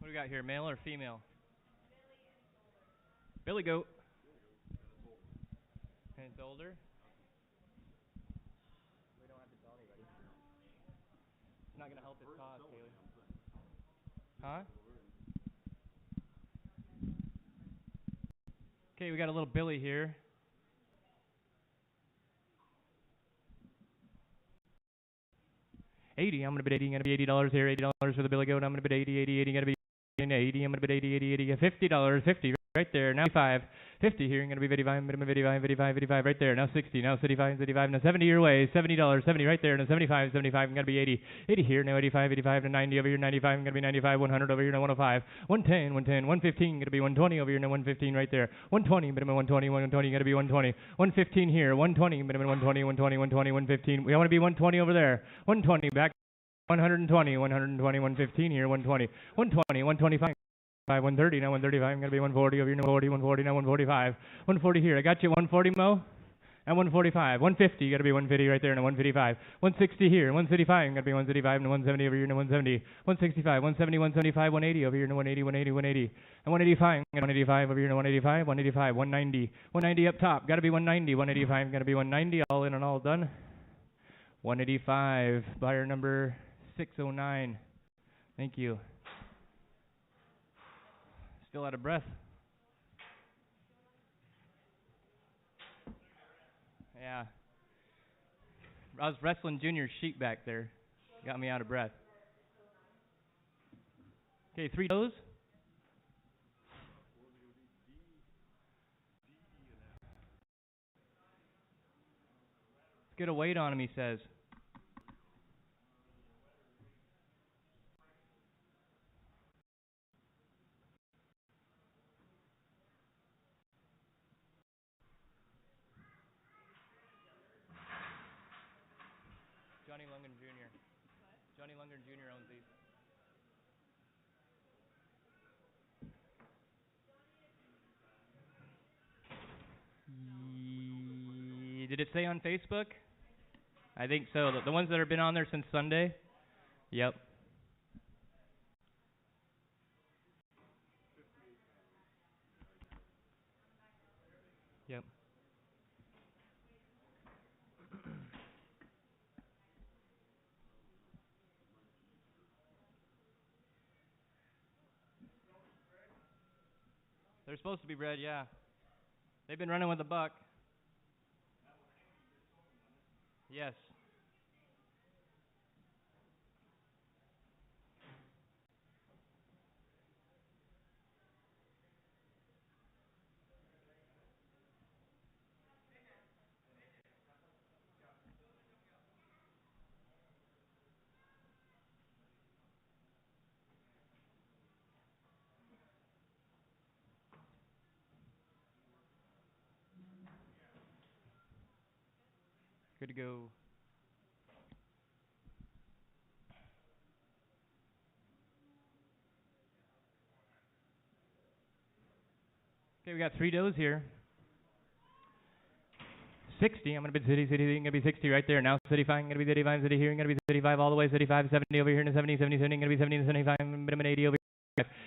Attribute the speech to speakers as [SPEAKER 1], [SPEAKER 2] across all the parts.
[SPEAKER 1] What do we got here, male or female? Billy goat. And it's older. We don't have to tell anybody. It's not going to help his cause, Kaylee. Huh? Okay, we got a little Billy here. $80. I'm gonna bid $80 here. $80 for the Billy goat. I'm gonna bid 80. Gonna be 80. I'm gonna bid 80. $50. 50 right there. Now 5. 50 here. I'm gonna be 55. 55 right there. Now 60. Now 75. Now 70 your way. $70. 70 right there. Now 75. I'm gonna be 80. 80 here. Now 85 to 90 over here. 95. I'm gonna be 95. 100 over here. Now 105. 110. 115. Gonna be 120 over here. Now 115 right there. 120. Minimum 120. Gonna be 120. 115 here. 120. Minimum 120. 115. We want to be 120 over there. 120 back. 120, 115 here, 120, 125, 130, now 135, I'm going to be 140 over here, 140, now 145, 140 here, I got you, 140 Mo, and 145, 150, got to be 150 right there, now 155, 160 here, 165, I'm going to be 165, and 170 over here, now 170, 165, 170, 175, 180 over here, now 180, and 185, 185 over here, now 185, 185, 190, 190 up top, got to be 190, 185, got to be 190, all in and all done, 185, buyer number 609. Thank you. Still out of breath. Yeah. I was wrestling Junior sheep back there. Got me out of breath. Okay, 3 toes. Let's get a weight on him, he says. Johnny Lungen Jr. Johnny Lungen Jr. owns these. Did it say on Facebook? I think so. The ones that have been on there since Sunday? Yep. Yep. They're supposed to be bred, yeah. They've been running with a buck. Yes. Good to go. Okay, we got 3 does here. 60, I'm going to be city, going to be 60 right there. Now 35, I'm going to be 35, city here, I'm going to be 35 all the way, 35, 70 over here, and 70, 70, 70, going to be 70 and 75, minimum 80 over here.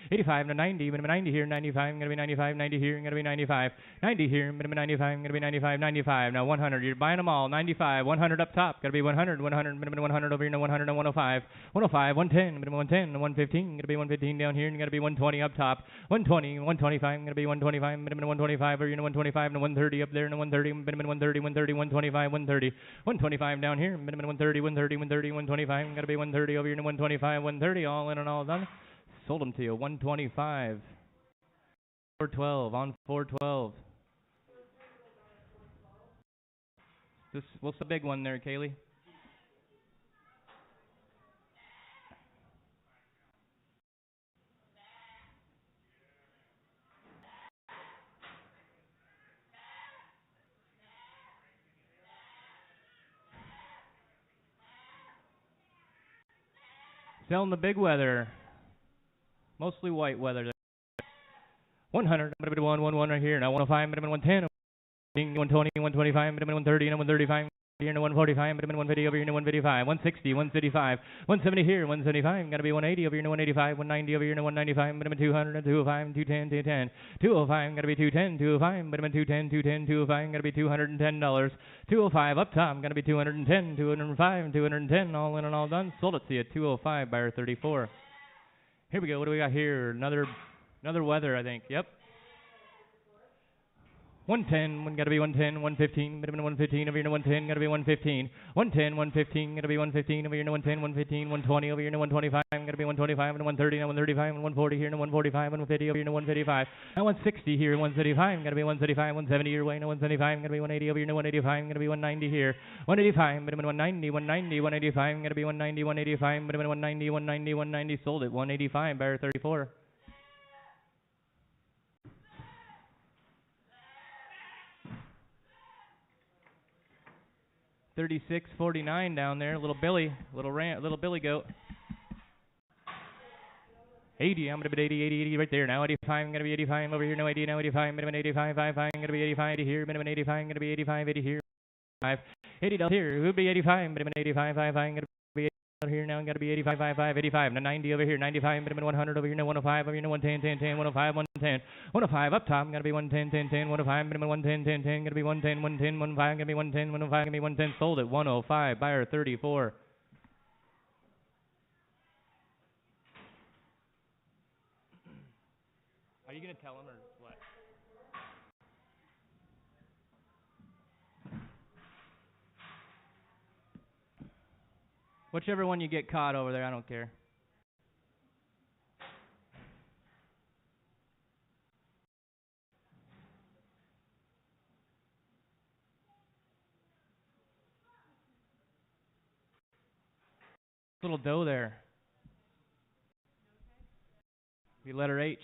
[SPEAKER 1] 85 to 90, minimum 90 here, 95, I'm going to be 95, 90 here, I'm going to be 95, 90 here, minimum 95, I'm going to be 95, 95, now 100, you're buying them all, 95, 100 up top, got to be 100, 100, minimum 100 over here, now 100 and 105, 105, 110, minimum 110, and 115, going to be 115 down here, and got to be 120 up top, 120, 125, going to be 125, minimum 125 over here, 125, and 130 up there, and 130, minimum 130, 130, 125, 130, 125 down here, minimum 130, 130, 130, 125, got to be 130 over here, and 125, 130, all in and all done. Sold them to you, 125. 412 on 412. What's the big one there, Kaylee? Selling the big weather. Mostly white weather. 100, minimum 111 right here. Now 105, minimum 110, 120, 125, minimum 130, and 135. here to 145, minimum 150 over here to 155, 160, 155, 170 here, 175, gotta be 180 over here to 185, 190 over here to 195, minimum 200, 205, 210, 210, 205, gotta be 210, 205, minimum 210, 210, 205, gotta be $210, 205 up top, gotta be 210, 205, 210, all in and all done, sold it to you, 205, buyer 34. Here we go, what do we got here? Another weather, I think, yep. 110, gotta be 110, 115, minimum 115 over here to 110, gotta be 115, 110, 115, gotta be 115 over here to 110, 115, 120 over here to 125, gotta be 125 and 130, now 135 and 140 here to 145, 150 over here to 155, now 160 here, 135, gotta be 135, 170 your way, now 175, gotta be 180 over here to 185, gotta be 190 here, 185, minimum 190, 190, 185, gotta be 190, 185, minimum 190, 190, 190, sold it, 185, buyer 34. 36.49 down there, little Billy goat. 80, I'm gonna be 80, 80, 80 right there. Now 85, I'm gonna be 85 over here. No 80, now 85, minimum 85, 55, I'm gonna be 85, 80 here, minimum 85, I'm gonna be 85, 80 here, 5, 80 down here. Who'd be 85, minimum 85, 55, I'm gonna be 80 here. Now I'm gonna be 85, 55, 85. Now 90 over here, 95, minimum 100 over here. No 105 over here. No 110, 10, 10, 105, 110, 105 up top. I'm gonna be 110, 10, 10, 105, minimum 110, 10, 10. Gonna be 110, 110, 105. Gonna be 110, 105. Gonna be 110. Sold at 105. Buyer 34. Are you gonna tell him or what? Whichever one you get caught over there, I don't care. Little doe there. The letter H.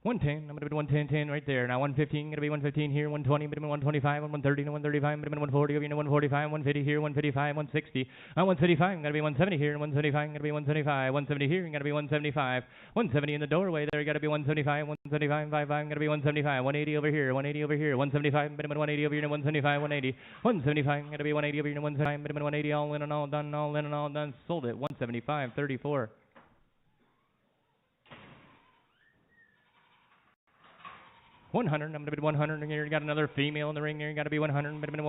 [SPEAKER 1] 110, I'm going to be 110, 10 right there. Now 115, going to be 115 here, 120, minimum 125, 130, 135, minimum 140, over here, 145, 150 here, 155, 160. 135, going to be 170 here, 175, going to be 175, 170 here, going to be 175, 170 in the doorway there, got to be 175, 175, 55, going to be 175, 180 over here, 180 over here, 175, minimum 180 over here, 175, 180, 175, going to be 180 over here, 175, minimum 180, all in and all done, all in and all done, sold it, 175, 34. 100, I'm going to be 100 here. You got another female in the ring here. You got to be 100, minimum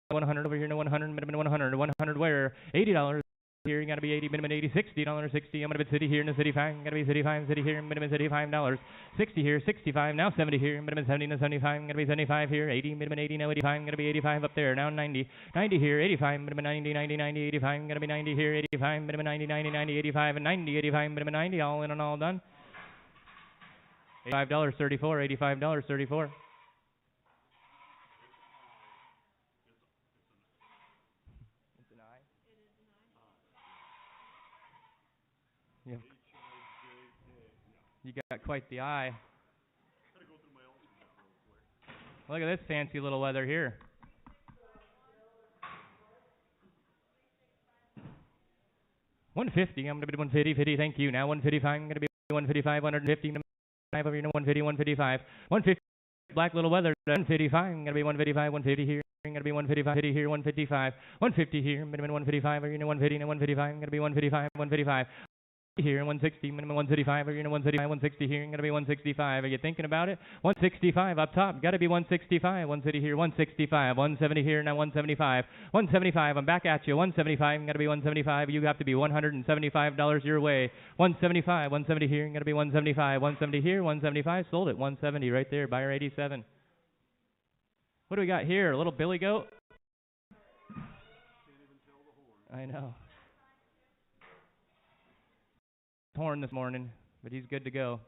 [SPEAKER 1] 100 over here. No 100, minimum 100, 100 where? $80 here. You got to be 80, minimum 80, $60, 60. I'm going to be city here in the city 5. Got to be city 5, city here, minimum $75. 60 here, 65. Now 70 here, minimum 70 to 75. Got to be 75 here. 80, minimum 80. Now 85. Got to be 85 up there. Now 90, 90 here. 85, minimum 90, 90, 90, 85. Got to be 90 here. 85, minimum 90, 90, 90, 85, and 90, 85, minimum 90. All in and all done. $85.34, $85.34. It's an eye. You got quite the eye. Look at this fancy little weather here. $150. I'm going to be 150, 50. Thank you. Now 155. I'm going to be 155, 150. Over here, 150, 155, 150. Black little weather. 155. I'm gonna be 155, 150 here. I'm gonna be 155, 50 here, 155, 150 here. Minimum 155. Over here, 150, 155. I'm gonna be 155, 155. Here, 160, minimum 135, or 135, 160 here, going to be 165. Are you thinking about it? 165 up top, got to be 165. 150 here, 165, 170 here, now 175. 175, I'm back at you. 175, got to be 175. You have to be $175 your way. 175, 170 here, going to be 175. 170 here, 175. Sold it, 170 right there. Buyer 87. What do we got here? A little billy goat? I know. Horn this morning, but he's good to go.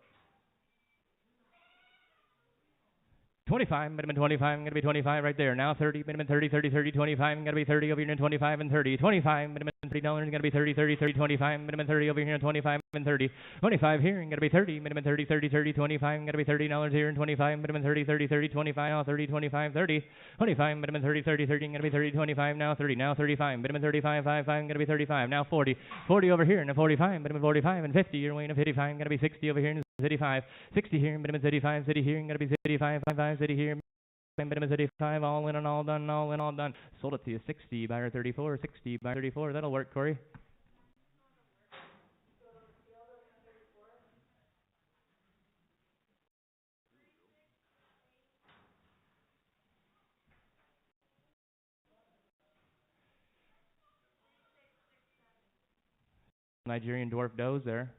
[SPEAKER 1] 25, minimum 25, I'm going to be 25 right there. Now 30, minimum 30, 30, 30, 25, I'm going to be 30 over here and 25 and 30. 25, minimum $30, going to be 30, 30, 30, 25, minimum 30 over here and 25 and 30. 25 here, I'm going to be 30, minimum 30, 30, 30, 25, I'm going to be $30 here and 25, minimum 30, 30, 30, 25, now 30, 25, 30. 25, minimum 30, 30, 30, I'm going to be 30, 25, now 30, now 35, minimum 35, 5, 5, I'm going to be 35, now 40. 40 over here and 45, minimum 45 and 50, you're weighing a 55, I'm going to be 60 over here and 55. 60 here, minimum 35, city here, I'm going to be 35, 55, city here. minimum 35, all in and all done, all in, all done. Sold it to you 60, buyer 34, 60, buyer 34. That'll work, Corey. Nigerian dwarf does there.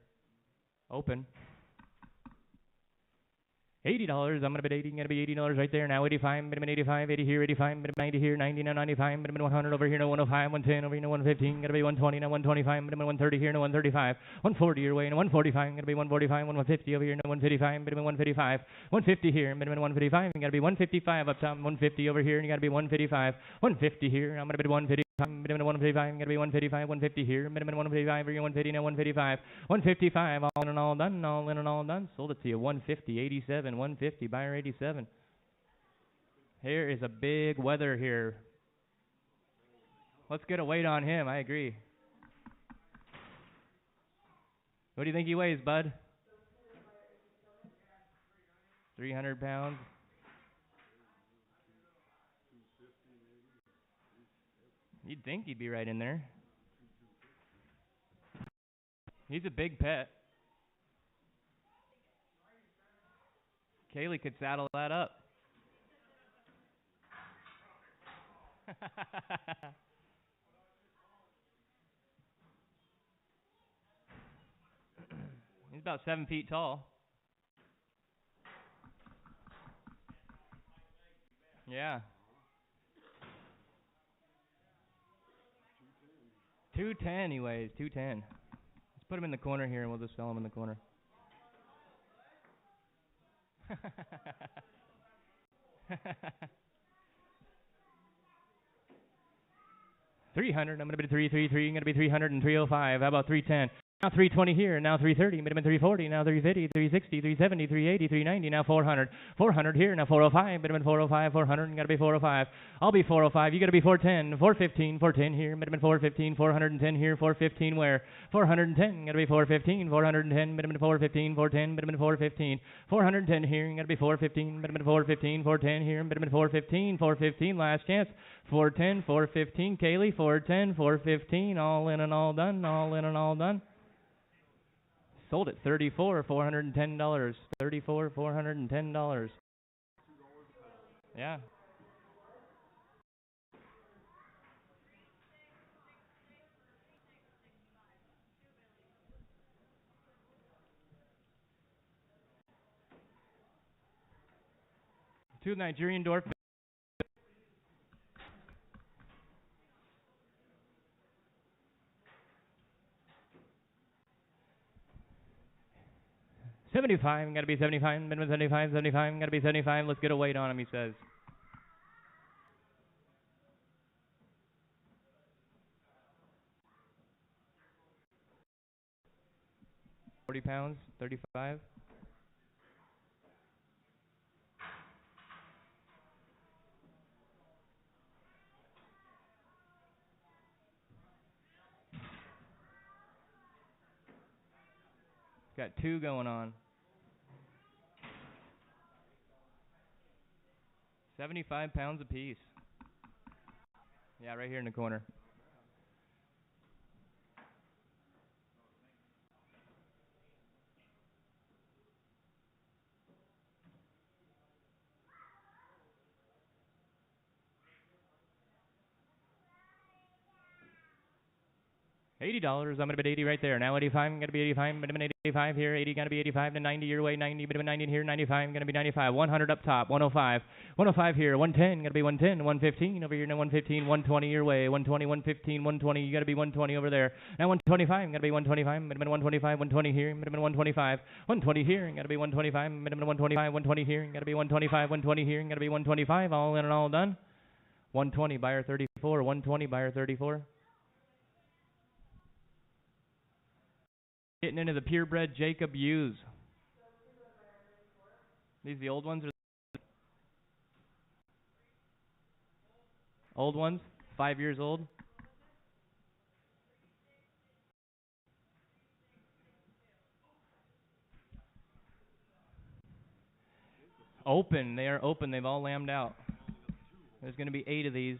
[SPEAKER 1] Open. $80. I'm gonna bid 80. Gonna be $80 right there now. 85. Minimum 85. 80 here. 85. Minimum 90 here. 90 now. 95. Minimum 100 over here. No 105. 110 over here. No 115. Gonna be 120 now. 125. Minimum 130 here. No 135. 140 your way. No 145. Gonna be 145. 150 over here. No 155. Minimum 155. 150 here. Minimum 155. You gotta be 155 up top. 150 over here. And you gotta be 155. 150 here. I'm gonna bid 150. Minimum 155, gonna be 155, 150 here. Minimum 155, or 150 now, 155, 155, all in and all done, all in and all done. Sold it to you, 150, 87, 150, buyer 87. Here is a big weather here. Let's get a weight on him. I agree. What do you think he weighs, bud? 300 pounds. You'd think he'd be right in there. He's a big pet. Kaylee could saddle that up. He's about 7 feet tall. Yeah. 210 he weighs, 210. Let's put him in the corner here and we'll just sell him in the corner. 300, I'm going to be 333, I'm going to be 300 and 305. How about 310? Now 320 here, now 330, minimum 340, now 350, 360, 370, 380, 390, now 400. 400 here, now 405, minimum 405, 400, and got to be 405. I'll be 405, you got to be 410, 415, 410 here, minimum 415, 410 here, 415 where? 410, got to be 415, 410, minimum 415, 410, minimum 415, 410 here, got to be 415, minimum 415, 410 here, minimum 415, 415, last chance, 410, 415, Kaylee, 410, 415, all in and all done, all in and all done. Sold it $34, $410. $34, $410. Yeah. Two Nigerian dwarf. $75, gotta be 75, minimum 75, 75, gotta be 75. Let's get a weight on him, he says. 40 pounds, 35. Got two going on. 75 pounds apiece. Yeah, right here in the corner. $80. I'm gonna bid 80 right there. Now 85. I'm gonna be 85. Minimum 85 here. 80. Gonna be 85 to 90 your way. 90. Minimum 90 here. 95. Gonna be 95. 100 up top. 105. 105 here. 110. Gonna be 110. 115 over here. Now 115. 120 your way. 120. 115. 120. You gotta be 120 over there. Now 125. Gonna be 125. Minimum 125. 120 here. Minimum 125. 120 here. Gotta be 125. Minimum 125. 120 here. Gotta be 125. 120 here. Gotta be 125. All in and all done. 120 buyer 34. 120 buyer 34. Getting into the purebred Jacob ewes. These the old ones or old ones? 5 years old. Open. They are open. They've all lambed out. There's going to be 8 of these.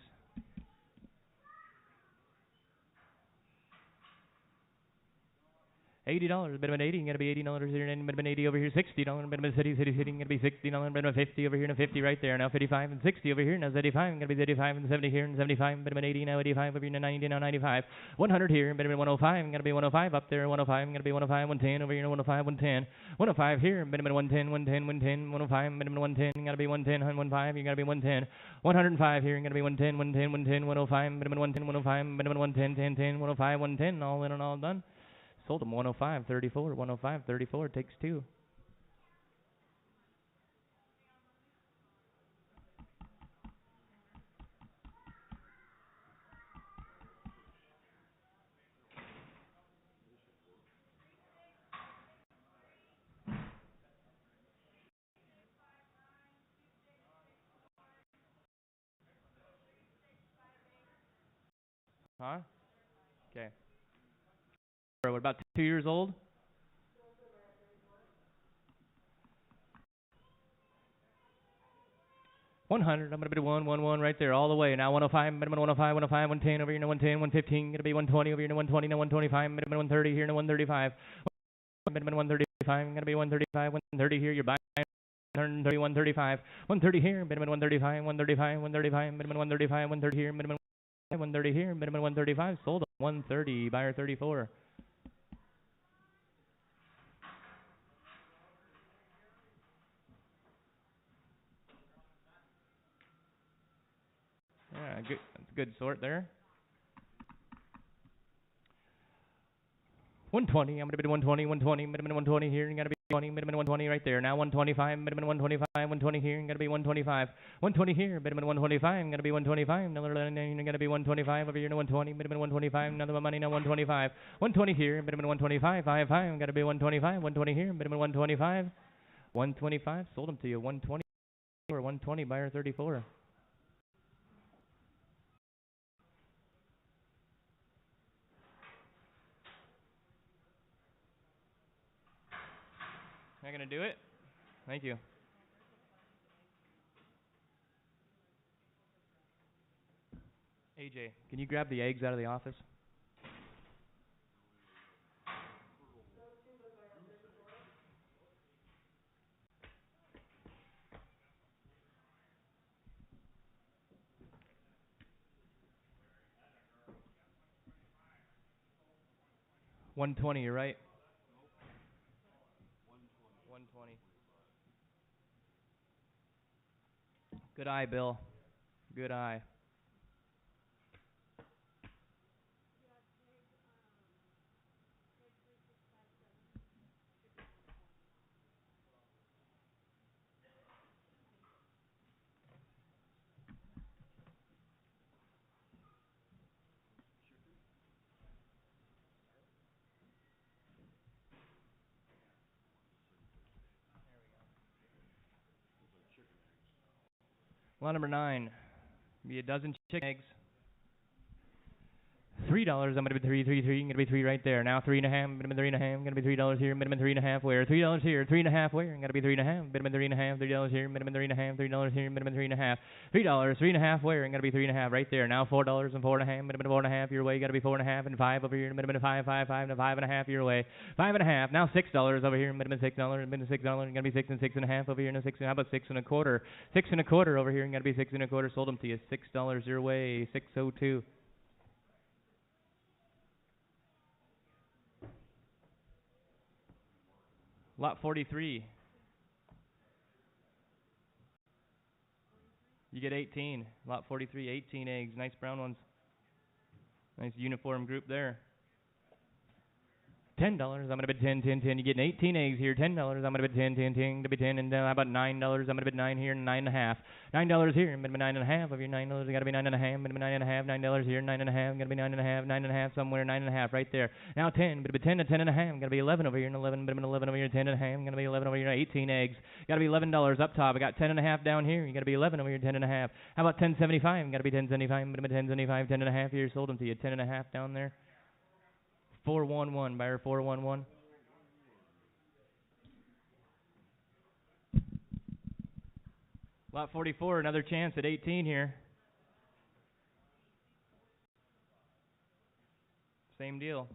[SPEAKER 1] $80, minimum 80, gonna be $80 here, and minimum 80 over here, $60, minimum city, gonna be $60, minimum 50 over here, and 50 right there, now 55 and 60 over here, now 85, gonna be 85 and 70 here, and 75, minimum 80, now 85 over here, now 90, now 95, 100 here, minimum 105, gonna be 105 up there, 105, gonna be 105, 110 over here, 105, 110, 105 here, minimum 110, 110, 110, 105, minimum 110, gotta be 110, 115, you gotta be 110, 105 here, gonna be 110, 110, 110, 105, minimum 110, 105, minimum 110, 10, 10, 105, 110, all in and all done. Sold them 105.34. 105.34 takes 2. Huh? Okay. What about 2 years old? $100. I'm gonna be 111 right there, all the way. Now 105, minimum 105, 105, 110 over here, no 110, 115. Gonna be 120 over here, no 120, no 125, minimum 130 here, no 135. Minimum 135. Gonna be 135, 130 here. You're buying 130, 135, 130 here, minimum 135, 135, 135, minimum 135, 130 here, minimum 130 here, minimum 135. Sold 130. Buyer 34. Yeah, good. That's a good sort there. 120. I'm gonna be 120, 120, minimum 120 here. You gotta be 20, minimum 120 right there. Now 125, minimum 125, 120 here. You gotta be 125, 120 here, minimum 125. Gotta be 125. Another you gotta be 125 over here. No 120, minimum 125. Another money now 125, 120 here, minimum 125. 55. Gotta be 125, 120 here, minimum 125, 125. Sold them to you 120 or 120. Buyer 34. Am I gonna do it? Thank you. AJ, can you grab the eggs out of the office? $120, you're right. $120. Good eye, Bill. Good eye. Lot number 9. Be a dozen chicken eggs. $3. I'm gonna be three. Gonna be 3 right there. Now 3.5. Minimum 3.5. Gonna be $3 here. Minimum 3.5. Where? $3 here. 3.5 where? Gonna be 3.5. Minimum 3.5. $3 here. Minimum 3.5. $3 here. Minimum 3.5. $3. 3.5 where? Gonna be 3.5 right there. Now $4 and 4.5. Minimum 4.5 your way. Gotta be 4.5 and 5 over here. Minimum 5, 5, 5 and 5.5 your way. 5.5. Now $6 over here. Minimum $6. Minimum $6. Gonna be 6 and 6.5 over here. No 6. How about 6.25? 6.25 over here. Gonna be 6.25. Sold them to you. $6 your way. 602. Lot 43. You get 18. Lot 43, 18 eggs. Nice brown ones. Nice uniform group there. $10. I'm gonna bid 10, 10, 10. You getting 18 eggs here. $10. I'm gonna bid 10, 10, 10. To be 10, and how about $9? I'm gonna bid 9 here and 9.5. $9 here. Minimum 9.5. Of your $9, you gotta be 9.5. Minimum 9.5. $9 here. 9.5. Gotta be 9.5. 9.5 somewhere. 9.5 right there. Now 10. Gonna be 10 and 10.5. Gotta be 11 over here and 11. Minimum 11 over here. 10.5. Gonna be 11 over here. 18 eggs. Gotta be $11 up top. I got 10.5 down here. You gotta be 11 over here. 10.5. How about 10.75? Gotta be 10.75. Minimum 10.75. 10.5 here. Sold them to you. 10.5 down there. 411. Buyer 411. Lot 44, another chance at 18 here. deal.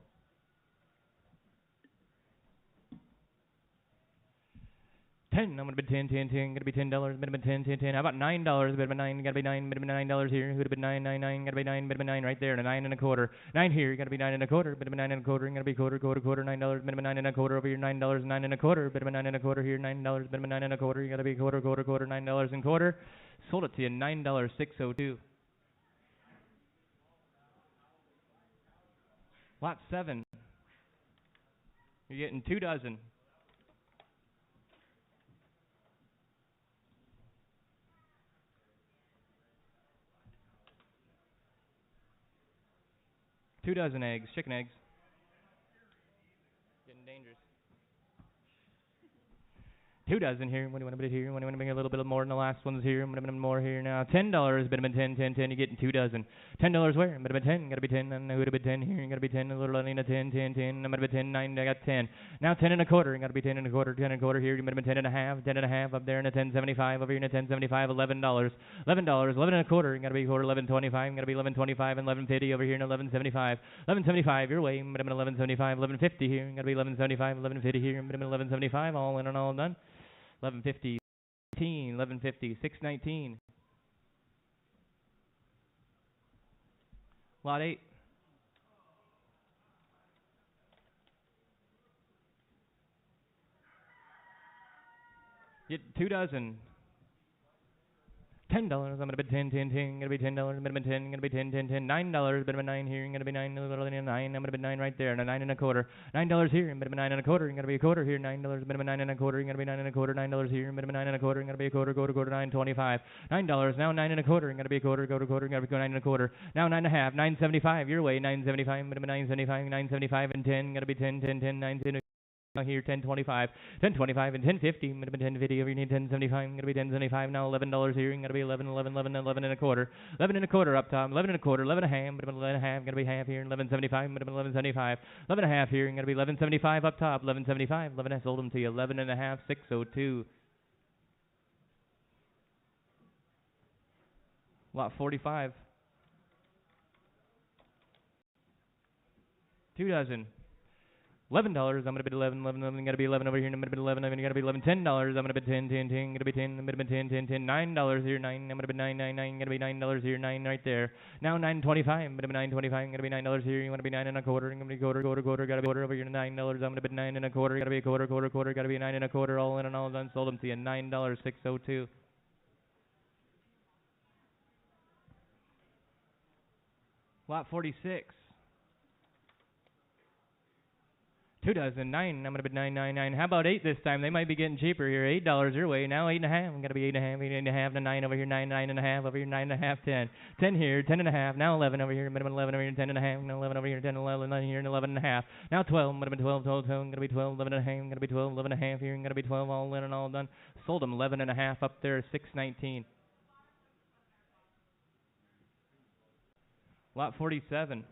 [SPEAKER 1] $10. I'm gonna bid 10, 10, 10. Gonna be $10. Minimum 10, 10, 10. How about $9? Bid about 9. Gotta be 9. Minimum $9 here. Who'd have bid 9, 9, 9? Gotta be 9. Minimum 9 right there. And a 9 and a quarter. 9 here. Gotta be 9 and a quarter. Minimum 9 and a quarter. Gotta be quarter, quarter, quarter. $9. Minimum 9 and a quarter over here. $9. 9 and a quarter. Minimum 9 and a quarter here. $9. Minimum 9 and a quarter. You gotta be quarter, quarter, quarter. $9 and quarter. Sold it to you. $9.602. Lot 7. You're getting 2 dozen. Two dozen eggs, chicken eggs. Getting dangerous. 2 dozen here. What do you want to bid here? What do you want to bring a little bit more than the last ones here? I'm going to bid more here now. $10. Bid 10, 10, 10. You're getting 2 dozen. $10 where? Bid 10. Gotta be 10. And who to bid 10 here? Gotta be 10. A little only a 10, 10, 10. I'm gonna bid 10, 9. I got 10. Now 10 and a quarter. Gotta be 10 and a quarter. 10 and a quarter here. You're gonna bid 10 and a half. 10 and a half up there in a 10.75. Over here in a 10.75. $11. $11. 11 and a quarter. Gotta be quarter. 11.25. Gotta be 11.25 and 11.50 over here in 11.75. 11.75 your way. Bid 11.75. 11.50 here. Gotta be 11.75. 11.50 here. Bid 11.75. All in and all done. 11.50, 11.50, 6.19. Lot 8. Get 2 dozen. $10. I'm gonna bid 10, 10, 10. Gonna be $10. Minimum 10. Gonna be 10, 10, 10. $9. Minimum 9 here. Gonna be 9. A little only a 9. I'm gonna bid 9 right there. And a 9 and a quarter. $9 here. Minimum 9 and a quarter. Gonna be a quarter here. $9. Minimum 9 and a quarter. Gonna be 9 and a quarter. $9 here. Minimum 9 and a quarter. Gonna be a quarter, quarter, quarter. 9.25. $9. Now 9 and a quarter. Gonna be a quarter, quarter, quarter. Gonna be 9 and a quarter. Now 9 and a half. 9.75 your way. 9.75. Minimum 9.75. 9.75 and 10. Gonna be 10, 10, 10. 9. Here 10.25, 10.25 and 10.50. Might have been 10.50 over. You need 10.75. Gonna be 10.75 now. $11 here. Gonna be 11, 11, 11, 11 and a quarter. 11 and a quarter up top. 11 and a quarter. 11 and a half. Might have been 11 and a half. Gonna be half here. 11.75. Might have been 11.75. 11 and a half here. Gonna be 11.75 up top. 11.75. 11. I sold them to you. 11 and a half. 602. Lot 45. 2 dozen. $11. I'm gonna bid 11, 11, 11. Gotta be 11 over here. I'm gonna bid 11. I'm gonna bid 11. $10. I'm gonna bid 10, 10, 10. Gonna be 10. I'm gonna bid 10, 10, 10. $9 here. 9. I'm gonna bid 9, 9, 9. Gonna be $9 here. 9 right there. Now 9.25. I'm gonna bid 9.25. Gonna be $9 here. You wanna be 9 and a quarter. I'm gonna be quarter, quarter, quarter. Gotta be quarter over here. $9. I'm gonna bid 9 and a quarter. Gotta be a quarter, quarter, quarter. Gotta be 9 and a quarter. All in and all done. Sold them to you. $9. 602. Lot 46. 2 dozen. 9. I'm gonna bid 9, 9, 9. How about 8 this time? They might be getting cheaper here. $8 your way. Now 8 and a half. I'm gonna be 8 and a half. 8 and a half. And 9 over here. 9, 9 and a half over here. 9 and a half. 10. 10 here. 10 and a half. Now 11 over here. Minimum 11 over here. 10 and a half. Now 11 over here. 10, 11 here. And 11 and a half. Now 12. I'm gonna be 12, 12, 12. I'm gonna be 12. 11 and a half. I'm gonna be 12. 11 and a half here. I'm gonna be 12. All in and all done. Sold them 11 and a half up there. 619. Lot 47.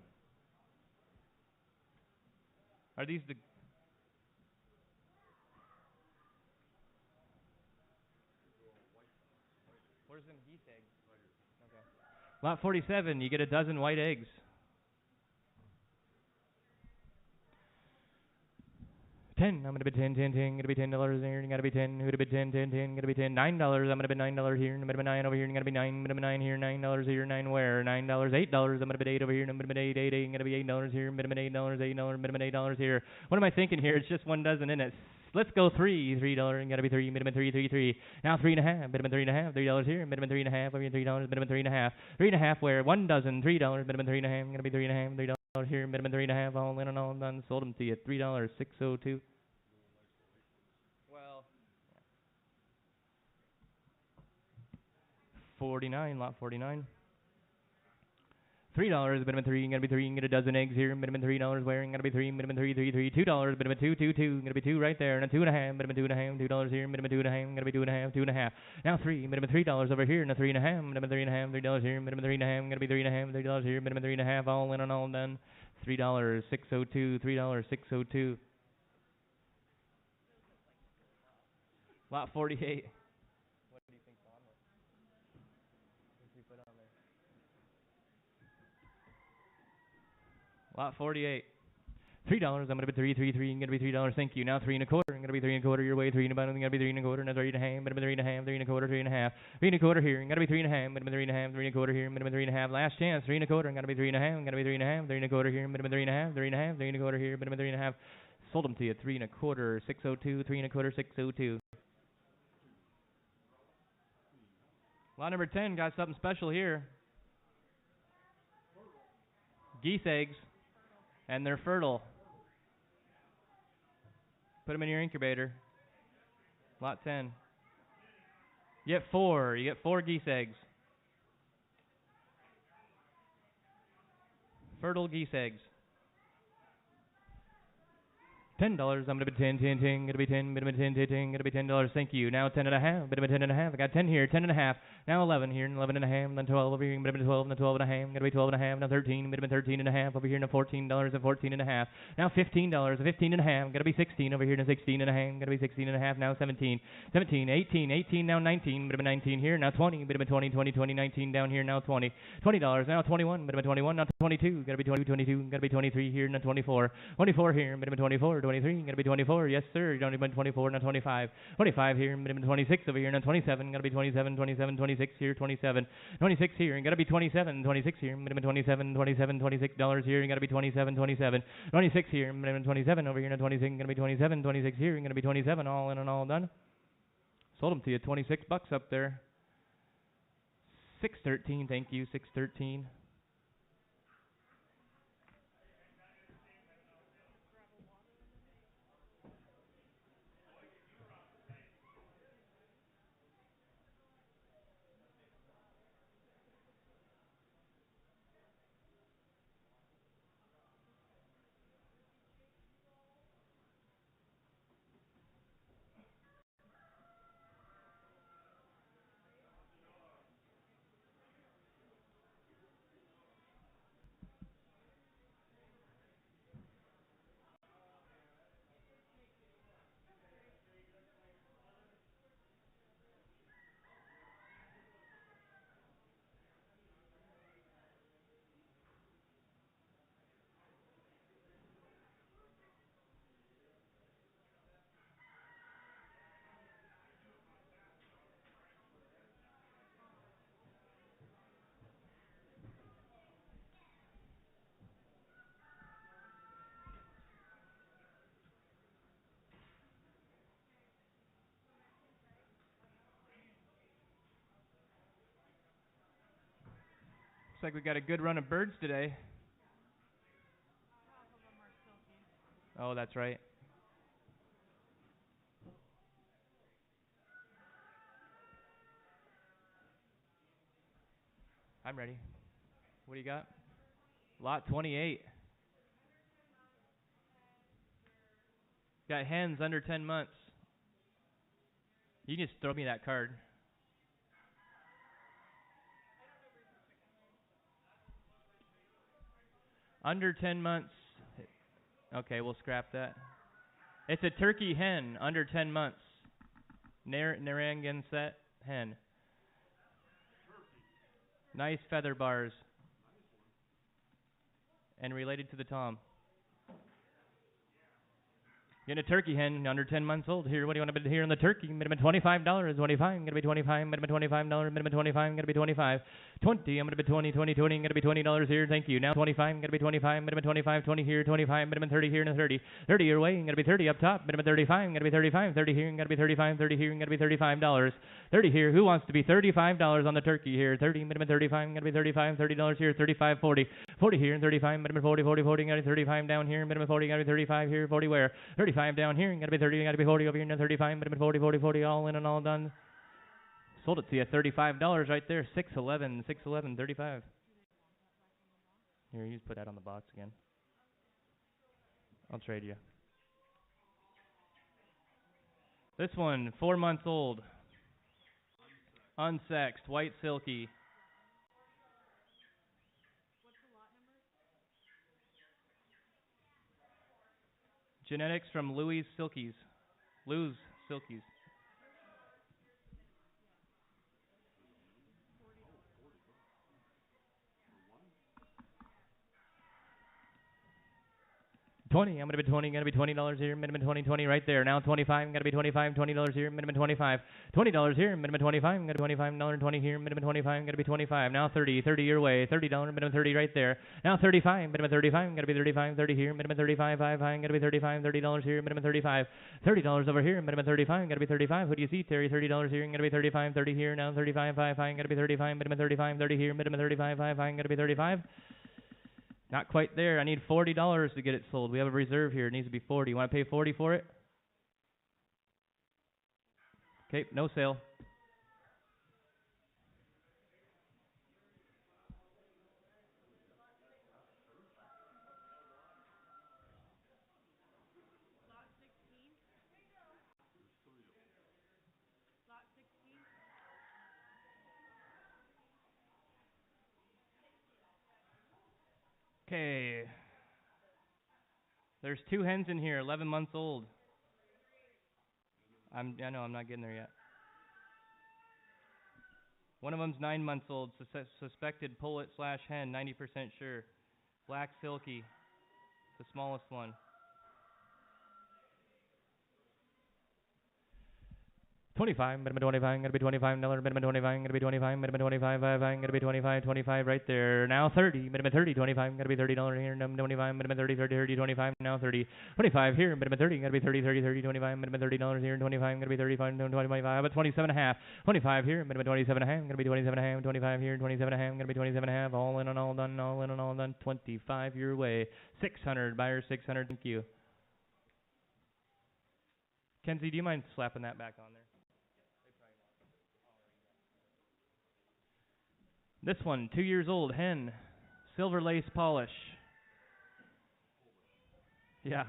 [SPEAKER 1] Are these the... Where's them geese eggs? Okay. Lot 47, you get a dozen white eggs. $10. I'm gonna bid 10, 10, 10. Gonna be $10 here. You gotta be 10. Who'd have bid 10, 10, 10? Gonna be 10. $9. I'm gonna bid $9 here. I'm gonna bid 9 over here. You gotta be 9. I'm gonna bid 9 here. $9 here. 9 where? $9. $8. I'm gonna bid 8 over here. I'm gonna bid 8, 8, 8. I'm gonna be $8 here. I'm gonna bid $8, $8. I'm gonna bid $8 here. What am I thinking here? It's just one dozen in it. Let's go $3. $3. Gotta be 3. Minimum 3, 3, 3. Now 3 and a half. Minimum 3 and a half. $3 here. Minimum 3 and a half. Over here. $3. Minimum 3 and a half. 3 and a half where? 1 dozen. $3. Minimum 3 and a half. Gonna be 3 and a half. $3 here. Minimum 3 and a half. All in and all done. Sold them to you. $3. 602. 49, lot 49. $3, minimum 3, gonna be 3, get a dozen eggs here, minimum $3 wearing, gonna be 3, minimum 3, 3, 3, $2, minimum 2, 2, 2, gonna be 2 right there, and a 2 and a half, minimum 2 and a half, $2 here, minimum 2 and a half, gonna be 2 and a half, 2 and a half. Now 3, minimum $3 over here, and a 3 and a half, minimum 3 and a half, $3 here, minimum 3 and a half, gonna be 3 and a half, $3 here, minimum 3 and a half, all in and all done. $3, 602, $3, 602. Lot 48. What do you think's on there? What did you put on there? Lot 48. $3. I'm gonna be three. Gonna be $3. Thank you. Now 3 1/4. I'm gonna be 3 1/4 your way. 3 and about. I'm gonna be 3 1/4. Now 3 1/2. Minimum 3 1/2. 3 1/4. 3 1/2. 3 1/4 here. I'm gonna be 3 1/2. Minimum 3 1/2. 3 1/4 here. Minimum 3 1/2. Last chance. 3 1/4. I'm gonna be 3 1/2. I'm gonna be 3 1/2. 3 1/4 here. Minimum 3 1/2. 3 1/2. 3 1/4 here. Minimum 3 1/2. Sold them to you. 3 1/4. 602. 3 1/4. 602. Lot number 10 got something special here. Geese eggs, and they're fertile. Put them in your incubator. Lot 10. You get 4. You get 4 geese eggs. Fertile geese eggs. $10. I'm gonna be 10. Gonna be 10. Minimum 10. Gonna be $10. Thank you. Now 10 1/2. Minimum 10 1/2. I got 10 here. 10 1/2. Now 11 here. 11 1/2. Then 12 over here. Minimum 12. Then 12 1/2. Gonna be 12 1/2. Now 13. Minimum 13 1/2 over here. Now $14. And 14 1/2. Now $15. 15 1/2. Gonna be 16 over here. Now 16 1/2. Gonna be 16 1/2. Now 17. 17. 18. 18. Now 19. Minimum 19 here. Now 20. Minimum 20. 20. 20. 19 down here. Now 20. $20. Now 21. Minimum 21. Now 22. Gonna be 22. 22. Gonna be 23 here. Now 24. 24 here. Minimum 24. 23. Gonna be 24. Yes, sir. You don't even 24. Now 25. 25 here. Minimum 26 over here. Now 27. Gonna be 27. 27. 26 here. 27. 26 here. And gotta be 27. 26 here. Minimum 27. 27. $26 here. And gotta be 27. 27. 26 here. Minimum 27 over here. Now 26. Gonna be 27. 26 here. And gonna be 27. All in and all done. Sold them to you. $26 up there. 613. Thank you. 613. Looks like we got a good run of birds today. Oh, that's right. I'm ready. What do you got? Lot 28. Got hens under 10 months. You can just throw me that card. Under 10 months. Okay, we'll scrap that. It's a turkey hen under 10 months. Narragansett hen. Nice feather bars. And related to the tom. Getting a turkey hen under 10 months old. Here, what do you want to be here on the turkey? Minimum $25. 25. Gonna be 25. Minimum $25. Minimum 25. Gonna be 25. 20. I'm gonna be 20. 20. 20. Gonna be $20 here. Thank you. Now 25. Gonna be 25. Minimum 25. 20 here. 25. Minimum 30 here. And 30. 30 your way. Gonna be 30 up top. Minimum 35. Gonna be 35. 30 here. Gonna be 35. 30 here. Gonna be $35. 30 here. Who wants to be $35 on the turkey here? 30. Minimum 35. Gonna be 35. $30 here. 35. 40. 40 here. And 35. Minimum 40. 40. 40. Gonna be 35 down here. Minimum 40. Gonna be 35 here. 40 where? 35 down here. Gotta be 30. Gotta be 40 over here. Now 35. Minimum 40. 40. 40. All in and all done. Sold it to you. $35 right there. 611. 611. 35. Here, you just put that on the box again. I'll trade you. This one, 4 months old. Unsexed. White silky. Genetics from Louis Silkies. Lou's Silkies. 20, I'm gonna bid 20, gonna be $20 here, minimum 20, 20 right there. Now 25, gonna be 25, $20 here, minimum 25, $20 here, minimum 25, gonna be $25.20 here, minimum 25, gonna be 25. Now 30, 30 your way, $30, minimum 30 right there. Now 35, minimum 35, gonna be 35, 30 here, minimum 35, 5, gonna be 35, $30 here, minimum 35, $30 over here, minimum 35, gonna be 35. Who do you see, Terry? $30 here, gonna be 35, 30 here, now 35, 5, gonna be 35, minimum 35, 30 here, minimum 35, 5, gonna be 35. Not quite there. I need $40 to get it sold. We have a reserve here. It needs to be 40. You want to pay 40 for it? Okay, no sale. Okay. There's 2 hens in here, 11 months old. I know I'm not getting there yet. One of them's 9 months old, suspected pullet/hen, 90% sure. Black silky, the smallest one. 25, minimum 25, gonna be $25, minimum 25, gonna be 25, minimum 25, 5, gonna be 25, 25 right there. Now 30, minimum 30, 25, gonna be $30 here, minimum 25, minimum 30, 30, 30, 25, now 30, 25 here, minimum 30, gonna be 30, 30, 30, 25, minimum $30 here, 25, gonna be 35, 25, but 27 and a half, 25 here, minimum 27 and a half, gonna be 27 and a half, 25 here, 27 and a half, gonna be 27 and a half, all in and all done, all in and all done, 25 your way, 600, buyer 600, thank you. Kenzie, do you mind slapping that back on there? This one, 2 years old, hen, silver lace polish. Yeah,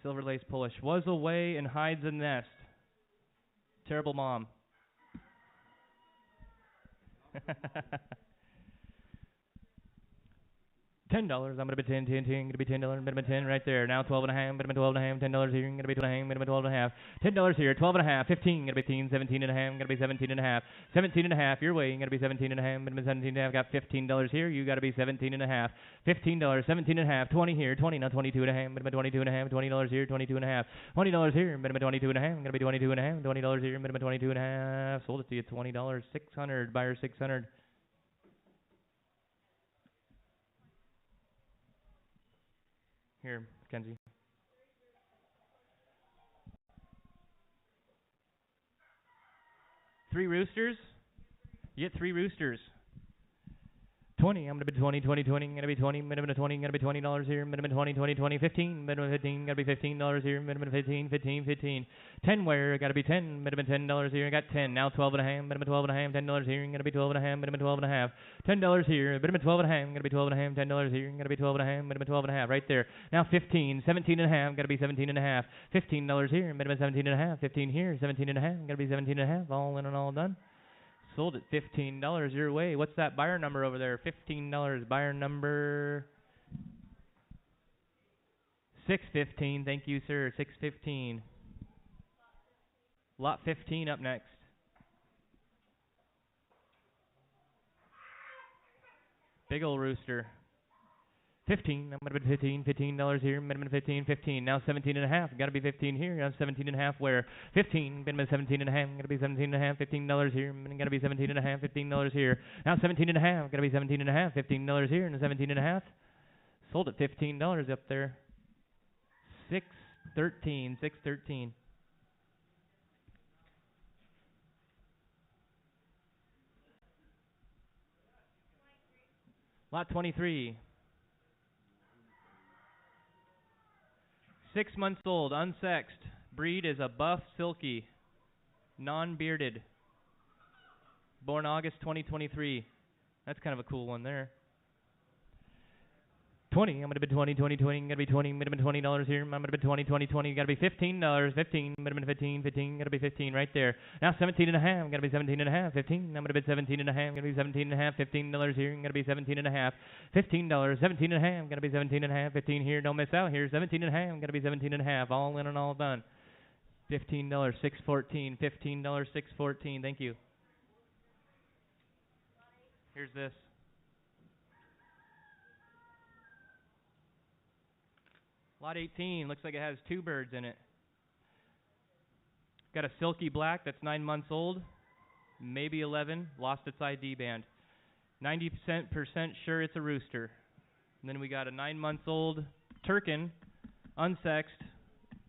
[SPEAKER 1] silver lace polish. Was away and hides a nest. Terrible mom. $10. I'm gonna be 10, gonna be $10, minimum 10 right there. Now 12 and a half, minimum 12 and a half, $10 here, gonna be 12 and a half, minimum 12 and a half. $10 here, 12 and a half, 15, gonna be 15, 17 and a half, gonna be 17 and a half. 17 and a half, your way, gonna be 17 and a half, minimum 17 and a half, got $15 here, you gotta be 17 and a half. $15, 17 and a half, 20 here, 20, now 22 and a half, minimum 22 and a half, $20 here, 22 and a half. $20 here, minimum 22 and a half, gonna be 22 and a half, $20 here, minimum 22 and a half. Sold it to you, $20, 600, buyer 600. Here, Kenzie. Three roosters? You get 3 roosters. 20, I'm gonna be 20, 20, 20, gonna be 20, minimum 20, gonna be $20 here, minimum 20, 20, 20, 15, minimum 15, gonna be $15 here, minimum 15, 15, 15. 10 where, gotta be 10, minimum $10 here, I got 10, now 12 and a half, minimum 12 and a half, $10 here, gonna be 12 and a half, minimum 12 and a half. $10 here, minimum 12 and a half, gonna be 12 and a half, $10 here, gonna be 12 and a half, minimum 12 and a half, right there. Now 15, 17 and a half, gotta be 17 and a half. $15 here, minimum 17 and a half, 15 here, 17 and a half, gotta be 17 and a half, all in and all done. Sold at $15 your way. What's that buyer number over there? $15. Buyer number 615. Thank you, sir. 615. Lot 15 up next. Big ol' rooster. 15. I'm gonna be 15. $15 here. Minimum 15. 15. Now 17 and a half. Gotta be 15 here. Now 17 and a half. Where? 15. Minimum 17 and a half. Gonna be 17 and a half. $15 here. Gotta be 17 and a half. $15 here. Now 17 and a half. Gotta be 17 and a half. $15 here. And 17 and a half. Sold at $15 up there. 613. 613. Lot 23. 6 months old, unsexed. Breed is a buff silky, non-bearded. Born August 2023. That's kind of a cool one there. 20, I'm going to bid 20, 20, 20, I'm going to be 20, minimum $20 here, I'm going to bid 20, 20, 20, got to be $15, 15, minimum 15, 15, got to be 15 right there. Now 17 and a half, got to be 17 and a half, 15, I'm going to bid 17 and a half, got to be 17 and a half, $15 here, got to be 17 and a half, $15, 17 and a half, got to be 17 and a half, 15 here, don't miss out here, 17 and a half, got to be 17 and a half, all in and all done. $15, 614, $15, 614, thank you. Here's this. Lot 18, looks like it has 2 birds in it. Got a silky black that's 9 months old, maybe 11, lost its ID band. 90% sure it's a rooster. And then we got a 9 months old Turkin, unsexed.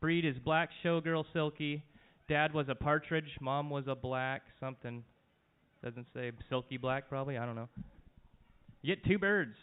[SPEAKER 1] Breed is black showgirl silky. Dad was a partridge, mom was a black something. Doesn't say silky black probably, I don't know. You get 2 birds.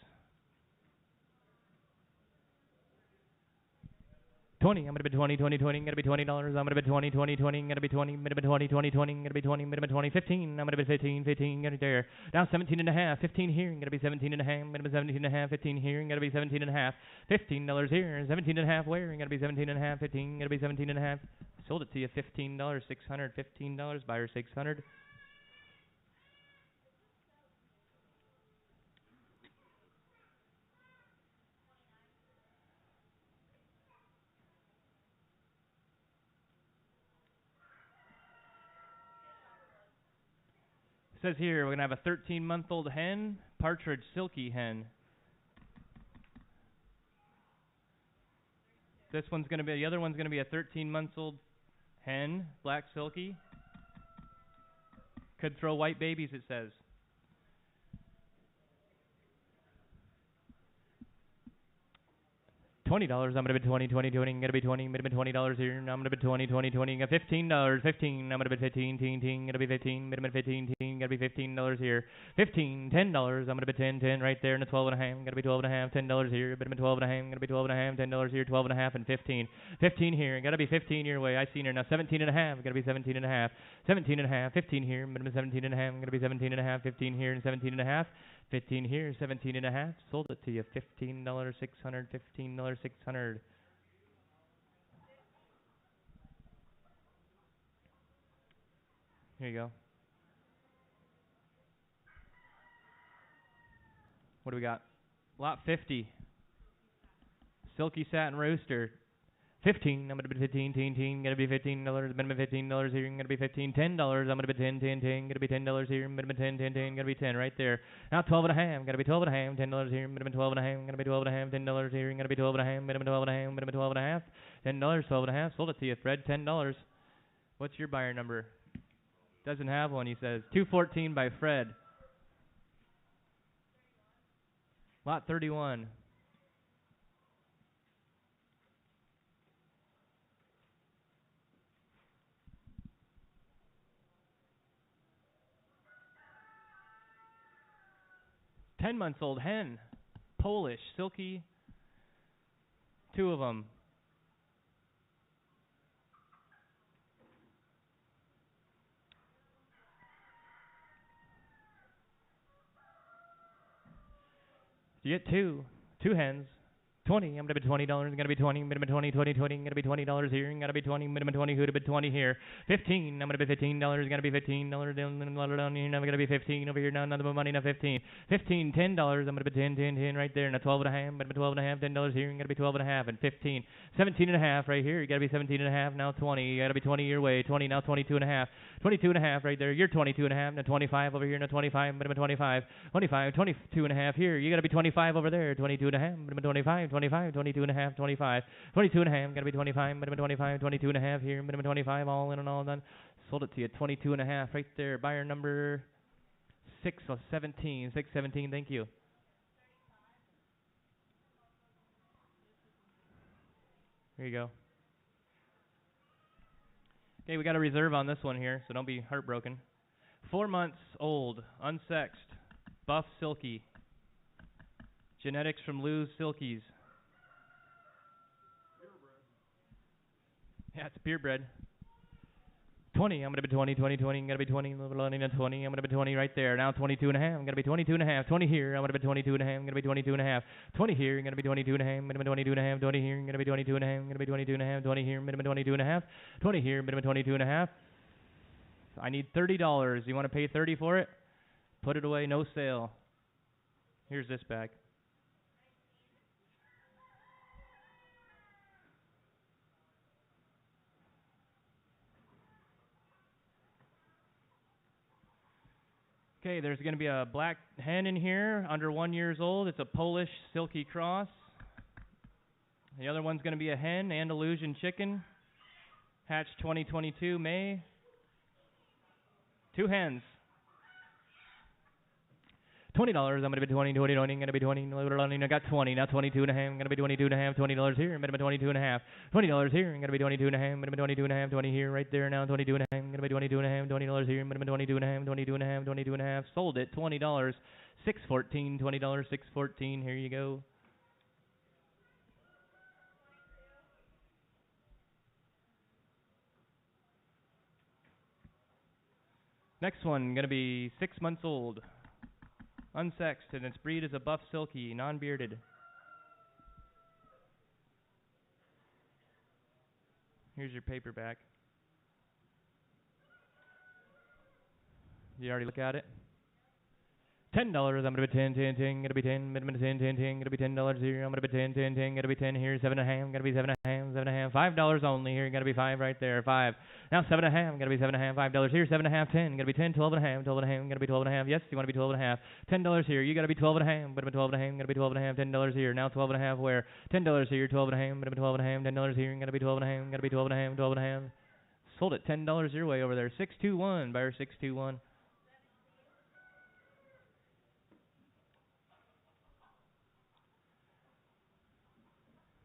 [SPEAKER 1] 20, I'm gonna be 20, 20, 20, I'm gonna be $20, I'm gonna be 20, 20, 20, I'm gonna be 20, I'm gonna be 20, 20, 20, I'm gonna be 20, I'm gonna be 20, 15, I'm gonna be 15, 15, I'm gonna be there. Now 17 and a half, 15 here, I'm gonna be 17 and a half, I'm gonna be 17 and a half, 15 here, I'm gonna be 17 and a half, $15 here, 17 and a half where, I'm gonna be 17 and a half, 15, I'm gonna be 17 and a half. Sold it to you, $15, $600, $15, buyer 600. It says here we're gonna have a 13-month-old hen, partridge silky hen. This one's gonna be, the other one's gonna be a 13-month-old hen, black silky. Could throw white babies, it says. $20, I'm gonna be 20, 20, 20, I'm gonna be 20, I'm gonna be $20 here, I'm gonna be 20, 20, 20, $15, 15, I'm gonna be 15, 15, 15, gonna be 15, I'm gonna be 15, 15, gonna be $15 here, 15, $10, I'm gonna be 10, 10 right there, and a 12 and a half, I'm gonna be 12 and a half, $10 here, I'm gonna be 12 and a half, I'm gonna be 12 and a half, $10 here, 12 and a half, and 15, 15 here, I'm gonna be 15 your way, I seen her now, 17 and a half, I'm gonna be 17 and a half, 17 and a half, 15 here, I'm gonna be 17 and a half, I'm gonna be 17 and a half, 15 here, and 17 and a half. 15 here, 17 and a half. Sold it to you, $15, $600, $15, $600. Here you go. What do we got? Lot 50. Silky satin rooster. 15, I'm gonna be 15, gonna be $15, I'm gonna be $15 here, I'm gonna be 15, $10, I'm gonna be 10, 10, 10, gonna be $10 here, I'm gonna be 10, 10, 10, gonna be 10 right there. Now 12 and a half, I'm gonna be 12 and a half, $10 here, I'm gonna be 12 and a half, I'm gonna be 12 and a half, $10 here, I'm gonna be 12 and a half, I'm gonna be 12 and a half, I'm gonna be 12 and a half, $10, 12 and a half, sold it to you, Fred, $10. What's your buyer number? Doesn't have one, he says. 214 by Fred. Lot 31. Ten-months-old hen, Polish, silky, 2 of them. You get 2 hens. 20, I'm gonna be $20, I'm gonna be 20, minimum 20, 20, 20, I'm gonna be $20 here, I'm gonna be 20, minimum 20, who'd have been 20 here. 15, I'm gonna be $15, gonna be $15 down here, I'm gonna be 15 over here now, none of my money, now 15. 15, $10, I'm gonna be 10, 10, 10 right there, and a 12 and a half, I'm gonna be 12 and a half, $10 here, I'm gonna be 12 and a half, and 15. 17 and a half right here, you gotta be 17 and a half, now 20, you gotta be 20 your way, 20, now 22 and a half. 22 and a half right there, you're 22 and a half, now 25 over here, now 25, minimum 25. 25, 22 and a half here, you gotta be 25 over there, 22 and a half, minimum 25, 25, 22 and a half, 25, 22 and a half, gotta be 25, minimum 25, 22 and a half here, minimum 25, all in and all done. Sold it to you, 22 and a half right there, buyer number 617, 617, thank you. Here you go. Okay, we got a reserve on this one here, so don't be heartbroken. 4 months old, unsexed, buff silky. Genetics from Lou's Silkies. Yeah, it's purebred. 20, I'm gonna be 20, 20, 20, I'm gonna be 20, 20, I'm gonna be 20 right there. Now 22 and a half, I'm gonna be 22 and a half, 20 here, I'm gonna be 22 and a half, I'm gonna be 22 and a half, 20 here, I'm gonna be 22 and a half, I'm gonna be 22 and a half, 20 here, I'm gonna be 22 and a half, I'm gonna be 22 and a half, 20 here, minimum 22 and a half, 20 here, minimum 22 and a half. I need $30. You want to pay 30 for it? Put it away, no sale. Here's this bag. Okay, there's going to be a black hen in here, under 1 year old. It's a Polish silky cross. The other one's going to be a hen, Andalusian chicken, hatched 2022 May. 2 hens. $20. I'm gonna be 20, 20, 20. Gonna be 20. I got 20. Now 22 and a half. Gonna be 22 and a half. $20 here. I'm gonna be 22 and a half. $20 here. I'm gonna be 22 and a half. I'm gonna be 22 and a half. 20 here. Right there. Now 22 and a half. I'm gonna be 22 and a half. $20 here. I'm gonna be 22 and a half. 22 and a half. 22 and a half. Sold it. $20. 614. $20. 614. Here you go. Next one gonna be 6 months old. Unsexed, and its breed is a buff silky, non-bearded. Here's your paperback. You already look at it? $10. I'm gonna be 10, 10, 10. Gonna be 10. I'm gonna be 10, 10, 10. Gonna be $10 here. I'm gonna be 10, 10, 10. Gonna be 10 here. 7 and a half. Gonna be 7 and a half. 7 and a half. $5 only here. Gonna be 5 right there. 5. Now 7 and a half. Gonna be 7 and a half. $5 here. 7 and a half. 10. Gonna be 10. 12 and a half. 12 and a half. Gonna be 12 and a half. Yes, you want to be 12 and a half. $10 here. You gotta be 12 and a half. Gonna be 12 and a half. Gonna be 12 and a half. $10 here. Now 12 and a half. Where? $10 here. 12 and a half. Gonna be 12 and a half. $10 here. Gonna be 12 and a half. Gonna be 12 and a half. 12 and a half. Sold it. $10 your way over there. 621. Buyer 621.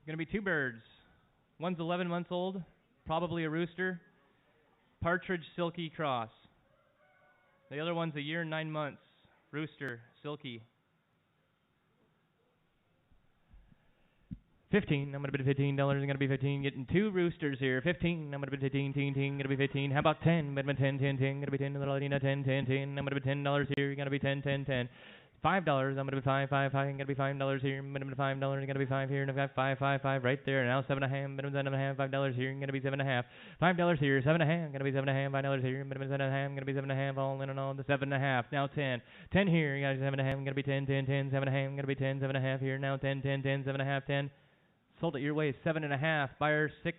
[SPEAKER 1] Gonna be 2 birds. One's 11 months old, probably a rooster. Partridge silky cross. The other one's a year and 9 months. Rooster, silky. 15. I'm gonna bid $15. I'm gonna be 15. Getting 2 roosters here. 15. I'm gonna bid 15. 15. Gonna be 15. How about 10? Bid 10. 10. 10. Gonna be 10. Little Adina 10. 10. 10. I'm gonna bid $10 here. You're gonna be 10. 10. 10. $5. I'm gonna be 5. 5. 5. I'm gonna be $5 here. I'm gonna be $5. I'm gonna be 5 here. And I've got 5. 5. 5 right there. Now 7 and a half. I'm gonna be 7 and a half. $5 here. I'm gonna be 7 and a half. $5 here. 7 and a half. I'm gonna be 7 and a half. $5 here. I'm gonna be 7 and a half. I'm gonna be 7 and a half. All in and all. The 7 and a half. Now 10. 10 here. You got 7 and a half. I'm gonna be 10. 10. 10. 7 and a half. I'm gonna be 10. 7 and a half here. Now 10. 10. 10. 7 and a half. 10. Sold it your way. 7 and a half. Buyer 6.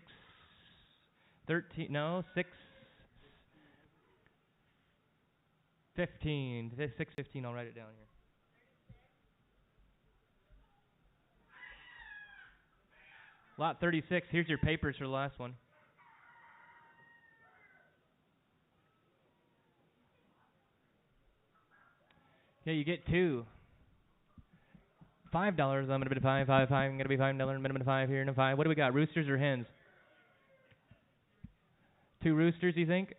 [SPEAKER 1] 13. No. 6. 15. 615. I'll write it down here. Lot 36. Here's your papers for the last one. Yeah, you get 2. $5. I'm gonna be 5. 5. 5. I'm gonna be $5. Minimum 5 here and a 5. What do we got? Roosters or hens? 2 roosters, you think?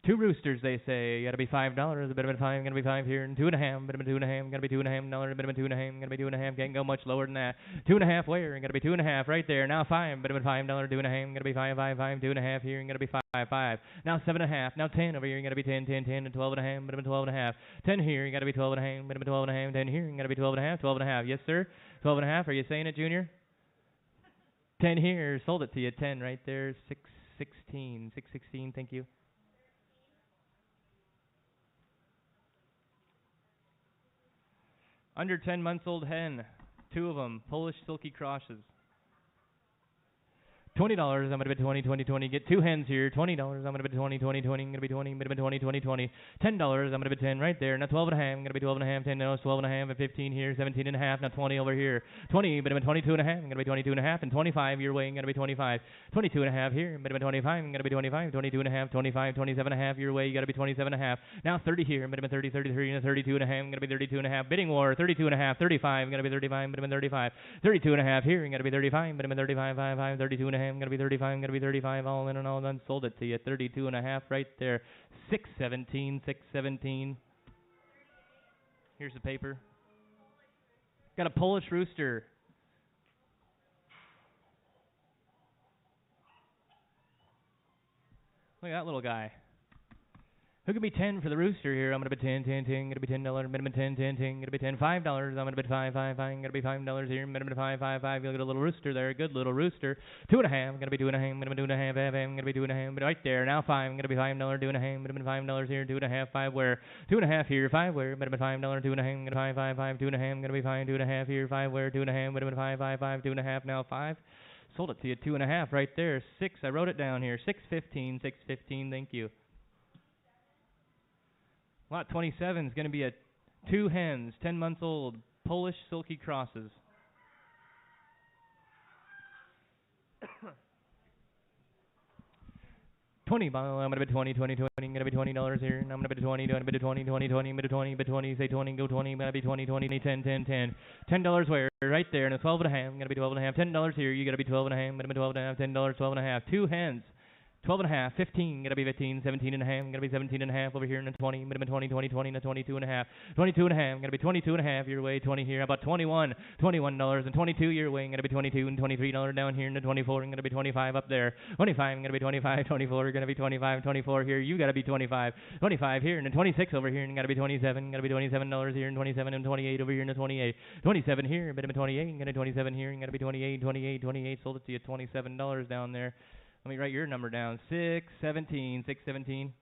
[SPEAKER 1] 2 roosters, they say. You gotta be $5. A bit of a 5. I'm gonna be 5 here and 2 and a half. A bit of a 2 and a half. I'm gonna be $2.50. A bit of a 2 and a half. I'm gonna be 2 and a half. Can't go much lower than that. 2 and a half where? I'm gonna be 2 and a half right there. Now 5. A bit of a $5. 2 and a half. I'm gonna be 5. 5. 5. 2 and a half here. I'm gonna be 5. 5. Now 7 and a half. Now 10 over here. You're gonna be 10. 10. 10 and 12 and a half. A bit of a 12 and a half. 10 here. You gotta be 12 and a half. A bit of a 12 and a half. 10 here. You gotta be 12 and a half. 12 and a half. Yes, sir. 12 and a half. Are you saying it, Junior? 10 here. Sold it to you. 10 right there. 616. 616. Thank you. Under 10 months old hen, 2 of them, Polish silky crosses. $20. I'm gonna bid 20, 20, 20. Get 2 hens here. $20. I'm gonna bid 20, 20, 20. I'm gonna be 20. I'm gonna bid 20, 20, 20. $10. I'm gonna bid 10 right there. Now 12 and a half. I'm gonna be 12 and a half. 10. Now 12 and a half. And 15 here. 17 and a half. Now 20 over here. 20. But I'm 22 and a half. I'm gonna be 22 and a half. And 25 your way. I'm gonna be 25. 22 and a half here. But I'm 25. I'm gonna be 25. 22 and a half. 25. 27 and a half your way. You gotta be 27 and a half. Now 30 here. But I'm 30, 33 and 32 and a half. I'm gonna be 32 and a half. Bidding war. 32 and a half. 35. I'm gonna be 35. But I'm 35. 32 and a half here. I'm gonna be 35. But I'm 35. 5. 5. 32 and a half. I'm gonna be 35. Gonna be 35 all in and all done. Sold it to you. 32 and a half right there. 617. 617. Here's the paper. Got a Polish rooster. Look at that little guy. Who could be 10 for the rooster here? I'm going to bid 10, 10, 10. Going to be $10. Minimum 10, 10, 10. Going to be 10. $5. I'm going to bid 5, 5, 5. Going to be $5 here. Minimum 5, 5, 5. You'll get a little rooster there. Good little rooster. 2 and a half. I'm going to be 2 and a half. Minimum 2 and a half. I'm going to be 2 and a half. But right there. Now 5. I'm going to be $5. 2 and a half. Minimum $5 here. 2 and a half. 5 where? 2 and a half here. 5 where? Minimum $5. 2 and a half. I'm going to 5, 5, 5. 2 and a half. I'm going to be 5. 2 and a half here. 5 where? 2 and a half. Minimum 5, 5, 5. 2 and a half. Now 5. Sold it to you. 2 and a half right there. 6. I wrote it down here. 615. 615. Thank you. Lot 27 is going to be 2 hens, 10 months old, Polish silky crosses. $20, I'm gonna bet 20, 20, 20, I'm gonna be $20 here, and I'm gonna bet 20, I'm gonna bet 20, 20, 20, I'm gonna bet 20, bet 20, say 20, go 20, I'm gonna be 20, 20, 10, 10, 10. $10 where? Right there, and a 12 and a half, I'm gonna be 12 and a half, $10 here, you gotta be 12 and a half, I'm gonna be 12 and a half, $10, 12 and a half, two hands. 12 and a half, 15, gonna be 15, 17 and a half, gonna be 17 and a half over here in the 20, gonna be 20, 20, 20, and a 22 and a half, 22 and a half, gonna be 22 and a half your way, 20 here, about 21, $21 and 22 your way, gonna be 22 and $23 down here in the 24, and gonna be 25 up there, 25, gonna be 25, 24, gonna be 25, 24 here, you gotta be 25, 25 here, and then 26 over here, and gotta be 27, gonna be $27 here, and 27 and 28 over here in the 28, 27 here, but 28, gonna be 27 here, and gonna be 28, 28, 28, sold it to you $27 down there. Let me write your number down. 617, 617.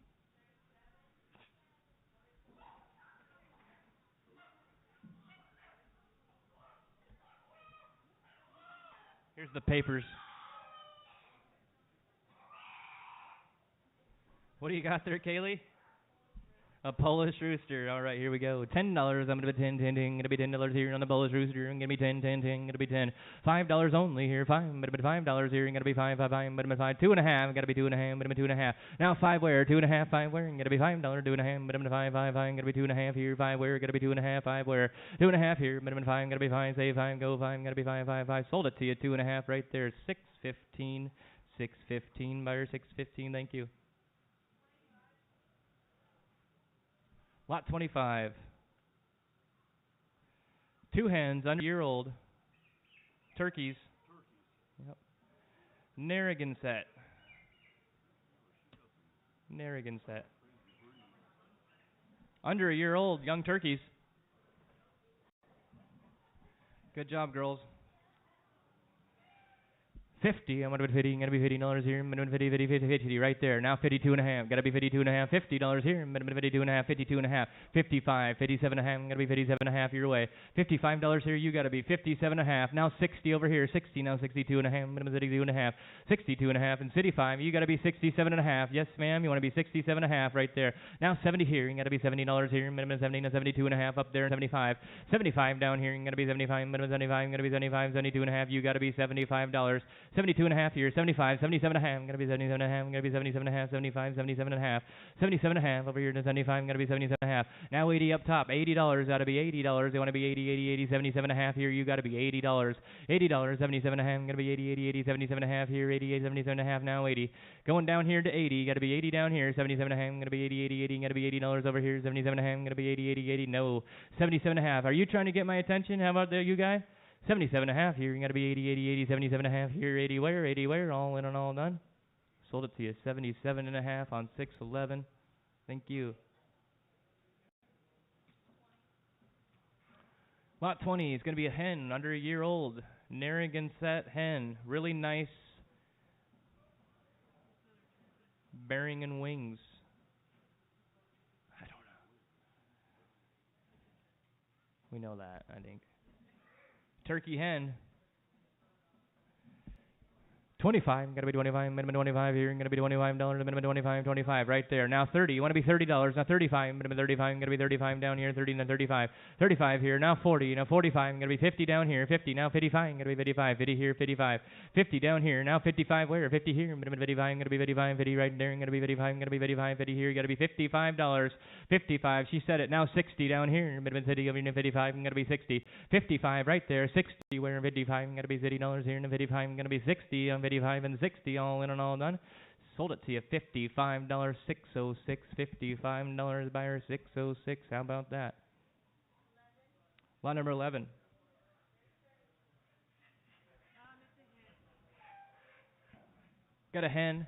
[SPEAKER 1] Here's the papers. What do you got there, Kaylee? A Polish rooster. All right, here we go. $10. I'm gonna be 10, 10, 10. Gonna be $10 here on the Polish rooster. I'm gonna be 10, 10, 10. Gonna be 10. $5 only here. Five. I'm gonna be $5 here. I'm gonna be 5, 5, 5. I'm gonna be 5. 2.5. I'm gonna be 2.5. I'm gonna be 2.5. Now 5 where? 2.5. 5 where? I'm gonna be $5. 2.5. I'm gonna be 5, 5, 5. I'm gonna be 2.5 here. 5 where? Gonna be 2.5. 5 where? 2.5 here. I'm gonna be 5. I'm gonna be 5. Say 5. Go 5. I'm gonna be 5, 5, 5. Sold it to you. 2.5 right there. 615. 615 buyer. 615. Thank you. Lot 25. Two hens, under a year old. Turkeys. Yep. Narragansett. Narragansett. Under a year old, young turkeys. Good job, girls. 50. I'm gonna be 50. I'm gonna be $50 here. I'm gonna be 50, 50, 50, 50 right there. Now 52 and a half. Gotta be 52 and a half. $50 here. I'm gonna be 52 and a half. 52 and a half. 55. 57 and a half. I'm gonna be 57 and a half your way. $55 here. You gotta be 57 and a half. Now 60 over here. 60. Now 62 and a half. I'm gonna be 62 and a half. 62 and a half. And City 5. You gotta be 67 and a half. Yes, ma'am. You wanna be 67 and a half right there. Now 70 here. You gotta be $70 here. I'm gonna be 70 and 72 and a half up there. 75. 75 down here. I'm gonna be 75. I'm gonna be 75. I'm gonna be 75. 72 and a half. You gotta be $75. 72 and a half here, 75, 77 and a half, I'm going to be 77 and a half, I'm going to be 77 and a half, 75, 77 and a half, 77 and a half, over here to 75, I'm going to be 77 and a half, now 80 up top, $80, got to be $80, they want to be 80, 80, 80, 77 and a half here, you got to be $80, $80, 77 and a half, I'm going to be 80, 80, 80, 77 and a half here, 88, 77 and a half, now 80, going down here to 80, got to be 80 down here, 77 and a half, I'm going to be 80, 80, 80, got to be $80 over here, 77 and a half, I'm going to be 80, 80, 80, no, 77 and a half, are you trying to get my attention, how about there, you guys? 77 and a half here, you're going to be 80, 80, 80, 77 and a half here, 80 where, all in and all done. Sold it to you, 77 and a half on 611. Thank you. Lot 20 is going to be a hen, under a year old, Narragansett hen, really nice bearing and wings. I don't know. We know that, I think. Turkey hen. 25, I'm gonna be 25, minimum 25 here, I'm gonna be $25, minimum 25, 25 right there. Now 30, you wanna be $30, now 35, minimum 35, I'm gonna be 35 down here, 30, now 35, 35 here, now 40, now 45, I'm gonna be 50 down here, 50, now 55, I'm gonna be 55, 50 here, 55, 50 down here, now 55 where, 50 here, minimum 55, I'm gonna be 55, 50 right there, I'm gonna be 55, I'm gonna be 55, 50 here, you gotta be $55, 55, she said it, now 60 down here, minimum 50 over here, 55, I'm gonna be 60, 55 right there, 60 where, 55, I'm gonna be $50 here, and 55, I'm gonna be 60, I'm 55 and 60, all in and all done. Sold it to you, $55, 606, $55 buyer, 606. How about that? Lot number 11. Got a hen.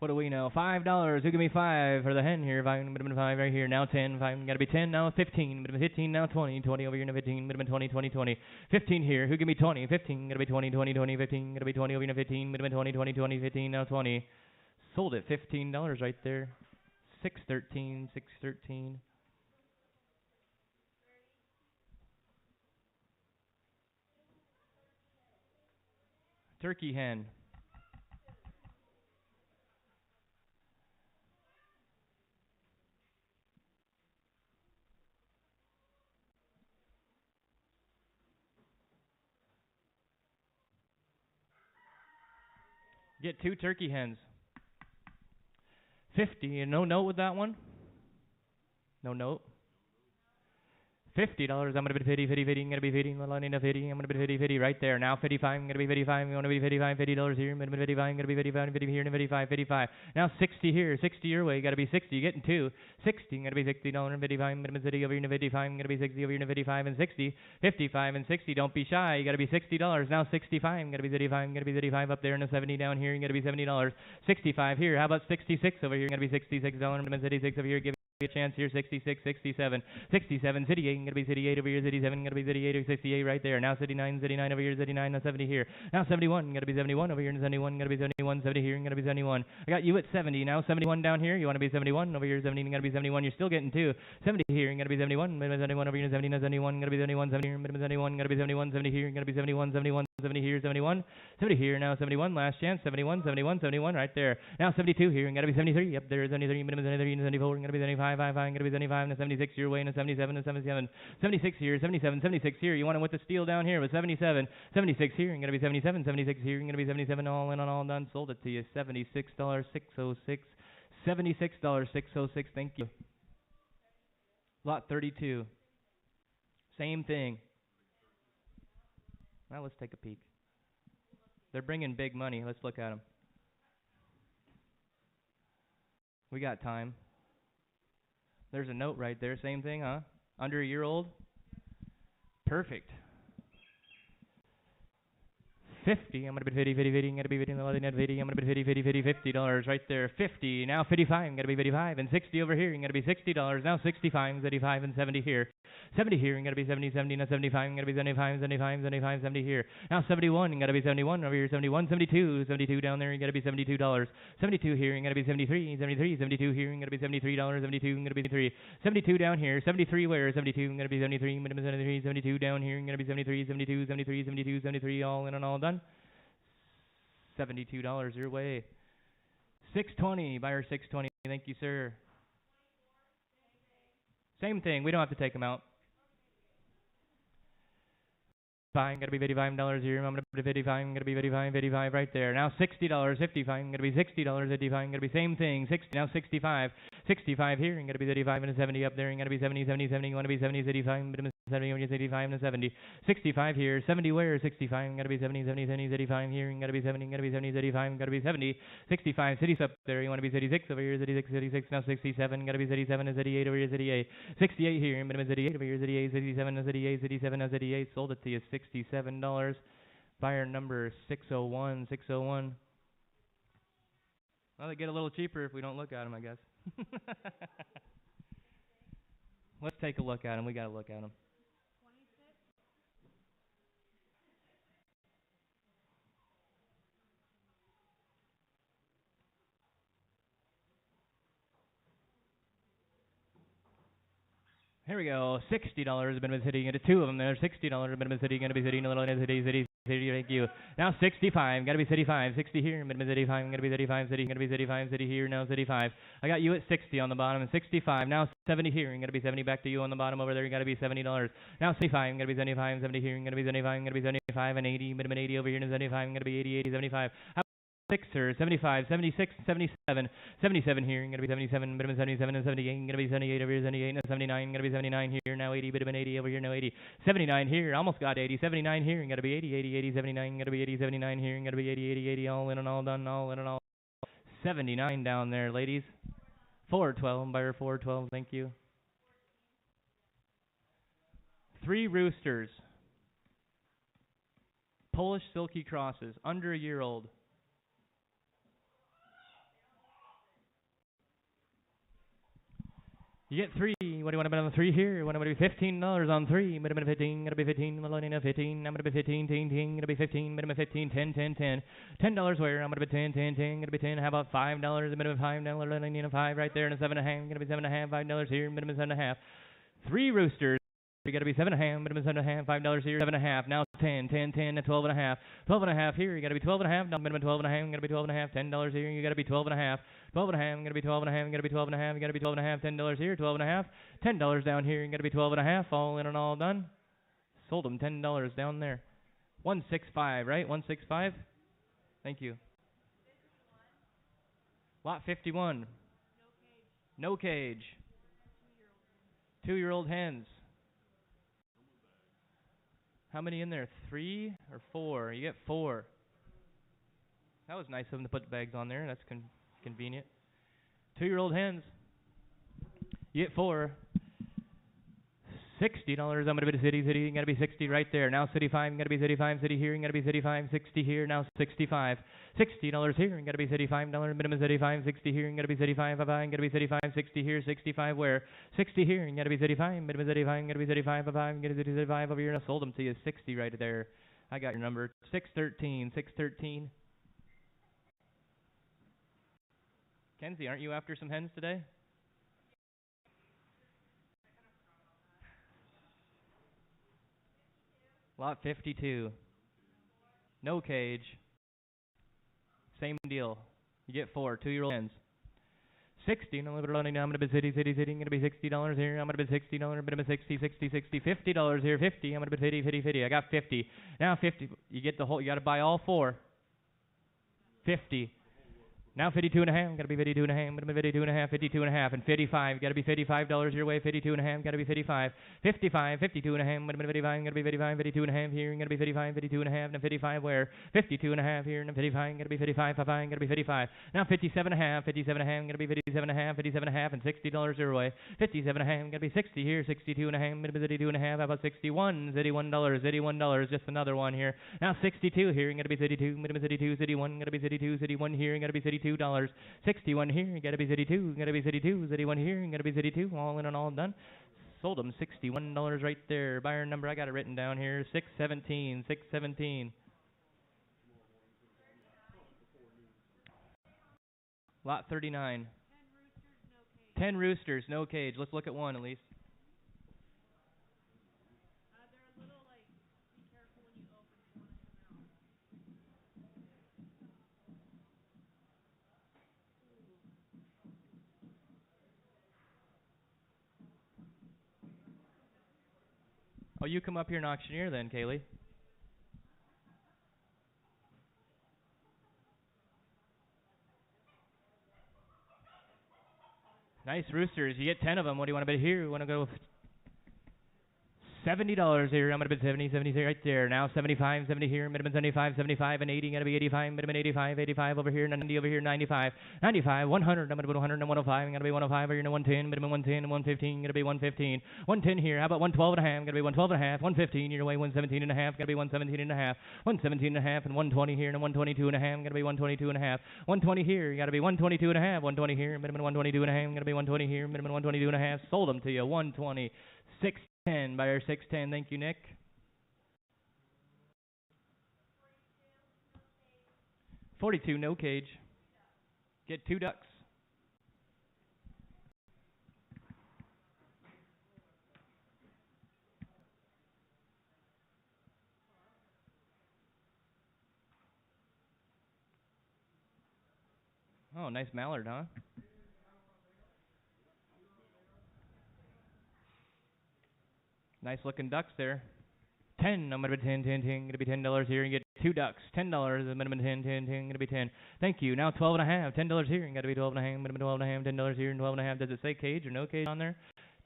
[SPEAKER 1] What do we know? $5. Who give me 5 for the hen here? 5 right here. Now 10. 5. Got to be 10. Now 15. 15. Now 20. 20 over here. Now 15. 20. 20. 20. 15 here. Who give me 20? 15. Got to be 20. 20. 20. 15. Got to be 20 over here. Now 15. 20. 20. 20. 15. Now 20. Sold it. $15 right there. 613. 613. Turkey hen. Get 2 turkey hens. 50. And no note with that one? No note. $50. I'm gonna be 50, 50, 50. I'm gonna be 50. I'm gonna be 50, 50 right there. Now 55. I'm gonna be 55. I'm gonna be 55. $50 here. I'm gonna be 55. I'm gonna be 55. 50 here and 55. 55. Now 60 here. 60 your way. You gotta be 60. You're getting 2. 60. I'm gonna be $60 and 55. I'm gonna be 50 over here and 55. I'm gonna be 60 over here and 55 and 60. 55 and 60. Don't be shy. You gotta be $60. Now 65. I'm gonna be 35. I'm gonna be 35 up there and a 70 down here. You're gonna be $70. 65 here. How about 66 over here? You're gonna be $66. I'm gonna be 66 over here. Give a chance here. 66, 67, 67, city 8, gonna be city 8 over here, city 7, gonna be city 8 or 68 right there. Now city 9, city 9 over here, city 9, now 70 here. Now 71, gonna be 71 over here, and 71, gonna be 71, 70 here, gonna be 71. I got you at 70, now 71 down here, you wanna be 71 over here, 70, gonna be 71, you're still getting 2. 70 here, gonna be 71, 71 over here, 70, now 71, gonna be 71, 70 here, 71, gonna be 71, 70 here, gonna be 71, 71, 70 here, 71, 70 here, now 71, last chance, 71, 71, 71 right there. Now 72 here, and gotta be 73, up there, 73, minimum 73, 74, and gonna be 75, 55, gonna be 75, and 76 your way, and 77, and 77, 76 here, 77, 76 here, you want it with the steel down here, with 77, 76 here, and gonna be 77, 76 here, and gonna be 77, all in on all done, sold it to you, $76,606, $76,606, thank you. Lot 32, same thing. Now let's take a peek. They're bringing big money. Let's look at them. We got time. There's a note right there. Same thing, huh? Under a year old? Perfect. 50. I'm going to be 50, 50, 50. I'm going to be 50, 50. I'm going to be 50, 50, 50, $50 right there. 50. Now 55. I'm going to be 55. And 60 over here. I'm going to be $60. Now 65, 75, and 70 here. 70 here. I'm going to be 70, 70, now 75. I'm going to be 75, 75, 75, 70 here. Now 71. I'm going to be 71 over here. 71, 72. 72 down there. I'm going to be $72. 72 here. I'm going to be 73, 73, 72 here. I'm going to be $73. 72. I'm going to be 3. 72 down here. 73 where? 72. I'm going to be 73. I'm going to be 73, 72 down here. I'm going to be 73, 72, 73, 72, 73, all in and all done. $72 your way. 620, buyer 620. Thank you, sir. Same thing. We don't have to take them out. Fine, gotta be $55 here. I'm gonna be 55. I'm gonna be 55, 55 right there. Now $60, 55. I'm gonna be $60, 55. I'm gonna be same thing. 60 now 65, 65 here. I'm gonna be 35 and a 70 up there. I'm gonna be 70, 70, 70. You wanna be 70, 75. I'm gonna be 70 when you're 85 and a 70. 65 here. 70 where? 65. I'm gonna be 70, 70, 70, 75 here. I'm gonna be 70. I'm gonna be 70, 75. I'm gonna be 70. 65. Cities up there. You wanna be 36 over here. 36, 36. Now 67. Gotta be 37 and 38 over here. 38. 68 here. I'm gonna be 38 over here. 38. 67 and 38. 67 and 38. Sold it to you. $67. Buyer number 601, 601. Well, they get a little cheaper if we don't look at them, I guess. Let's take a look at them. We got to look at them. Here we go. $60 have been sitting into 2 of them there. $60 have been sitting into sitting a little city. Thank you. Now 65. Gotta be 35. 60 here. Minimum 35. I'm gonna be 35. City. Gonna be 35. City here. Now 35. I got you at 60 on the bottom and 65. Now 70 here. I'm gonna be 70 back to you on the bottom over there. You gotta be $70. Now 75. I'm gonna be 75. 70 here. I'm gonna be 75. I'm gonna be 75 and 80. Minimum 80 over here. And 75. I'm gonna be 80. 80. 75. 6 75, 76, 77, 77 here. I'm gonna be 77, minimum 77 and 78. I'm gonna be 78 over here, 78 and 79. I'm gonna be 79 here. Now 80, minimum 80 over here. Now 80, 79 here. Almost got 80, 79 here. I'm gonna be 80, 80, 80, 79. I'm gonna be 80, 79 here. I'm gonna be 80, 80, 80. All in and all done. All in and all. 79 down there, ladies. 412, buyer 412. Thank you. 3 roosters. Polish silky crosses, under a year old. You get 3. What do you want to bet on the 3 here? What do you want to be $15 on 3? Minimum 15. Gonna be 15. Millennium 15. I'm gonna be 15. 10. Gonna be 15. Minimum 15. 10. 10. 10. $10 where? I'm gonna be 10. 10. 10. Gonna be 10. How about $5? Minimum $5. Millennium 5 right there and a 7.5. Gonna be 7.5. $5 here. Minimum 7.5. 3 roosters. You gotta be 7.5, minimum 7.5, $5 here, 7.5, now 10, 10, 10, and 12.5, 12.5 here, you gotta be 12.5, now minimum 12.5, you gotta be 12.5, $10 here, you gotta be 12.5, 12.5, you gotta be 12.5, you gotta be 12.5, you gotta be 12.5, $10 here, 12.5, $10 down here, you gotta be 12.5, all in and all done. Sold them $10 down there. 165, right? 165. Thank you. Lot 51. No cage. 2-year-old hens. How many in there? 3 or 4? You get 4. That was nice of them to put the bags on there. That's convenient. 2-year-old hens. You get 4. $60. I'm gonna be the city. You gotta be 60 right there. Now city 5. You gotta be city 5. City here. You gotta be city 5. 60 here. Now 65. $60 here. You gotta be city $5 minimum. City 5. 60 here. You gotta be city 5. You gotta be city 5. 60 here. 65 where? 60 here. You gotta be city 5. Minimum city 5. You gotta be city 5. You gotta be city 5 over here. I sold them to you. 60 right there. I got your number. 613. 613. Kenzie, aren't you after some hens today? Lot 52. No cage. Same deal. You get 4 2-year-old hens. 60. No, I'm gonna be city. I'm gonna be $60 here. I'm gonna be $60. I'm gonna be 60, $50 here. 50. I'm gonna be 50. I got 50. Now 50. You get the whole. You gotta buy all 4. 50. Now 52 and a half. Gotta be 52 and a half. I'm gonna be 52 and a half. 52 and a half and 55. Gotta be $55 your way. 52 and a half. Gotta be 55. 55. 52 and a half. I'm gonna be 55. Gotta be 55. 52 and a half here. Gotta be 55. 52 and a half. And 55 where? 52 and a half here. And 55. Gotta be 55. 55. Gotta be 55. Now 57 and a half. 57 and a half. Gotta be 57 and a half. 57 and a half and $60 your way. 57 and a half. Gotta be 60 here. 62 and a half. Gonna be 62 and a half. How about 61? $81. $81. Just another one here. Now 62 here. Gotta be 32. Gonna be 32. 61. Gotta be 32. 61 here. Gotta be $62. 61 here, you gotta be 32, you gotta be 32, 31 here, you gotta be 32, all in and all done. Sold them $61 right there. Buyer number, I got it written down here, 617, 617. Lot 39. 10 roosters, no cage. Let's look at one at least. Oh, you come up here and auctioneer then, Kaylee. Nice roosters. You get 10 of them. What do you want to bid here? You want to go $70 here. I'm gonna bid 70, 70 right there. Now 75, 70 here. Minimum 75, 75 and 80. Gotta be 85. Minimum 85, 85 over here. 90 over here. 95, 95, 100. I'm gonna bid 100 and 105. Gotta be 105 over here. 110. Minimum 110 and 115. Gotta be 115. 110 here. How about 112 and a half? Gotta be 112 and a half. 115 your way. 117 and a half. Gotta be 117 and a half. 117 and a half and 120 here and 122 and a half. Gotta be 122 and a half. 120 here. Gotta be 122 and a half. 120 here. Minimum 122 and a half. Gotta be 120 here. Minimum 122 and a half. Sold them to you. 120. 610, buyer 610. Thank you, Nick. 42, no cage. Get 2 ducks. Oh, nice mallard, huh? Nice looking ducks there. 10. I'm gonna be 10, 10, 10. Gonna be $10 here. You get 2 ducks. $10. The minimum 10, 10, 10. Gonna be 10. Thank you. Now 12 and a half. $10 here. You gotta be 12 and a half. Minimum 12 and a half. $10 here and 12 and a half. Does it say cage or no cage on there?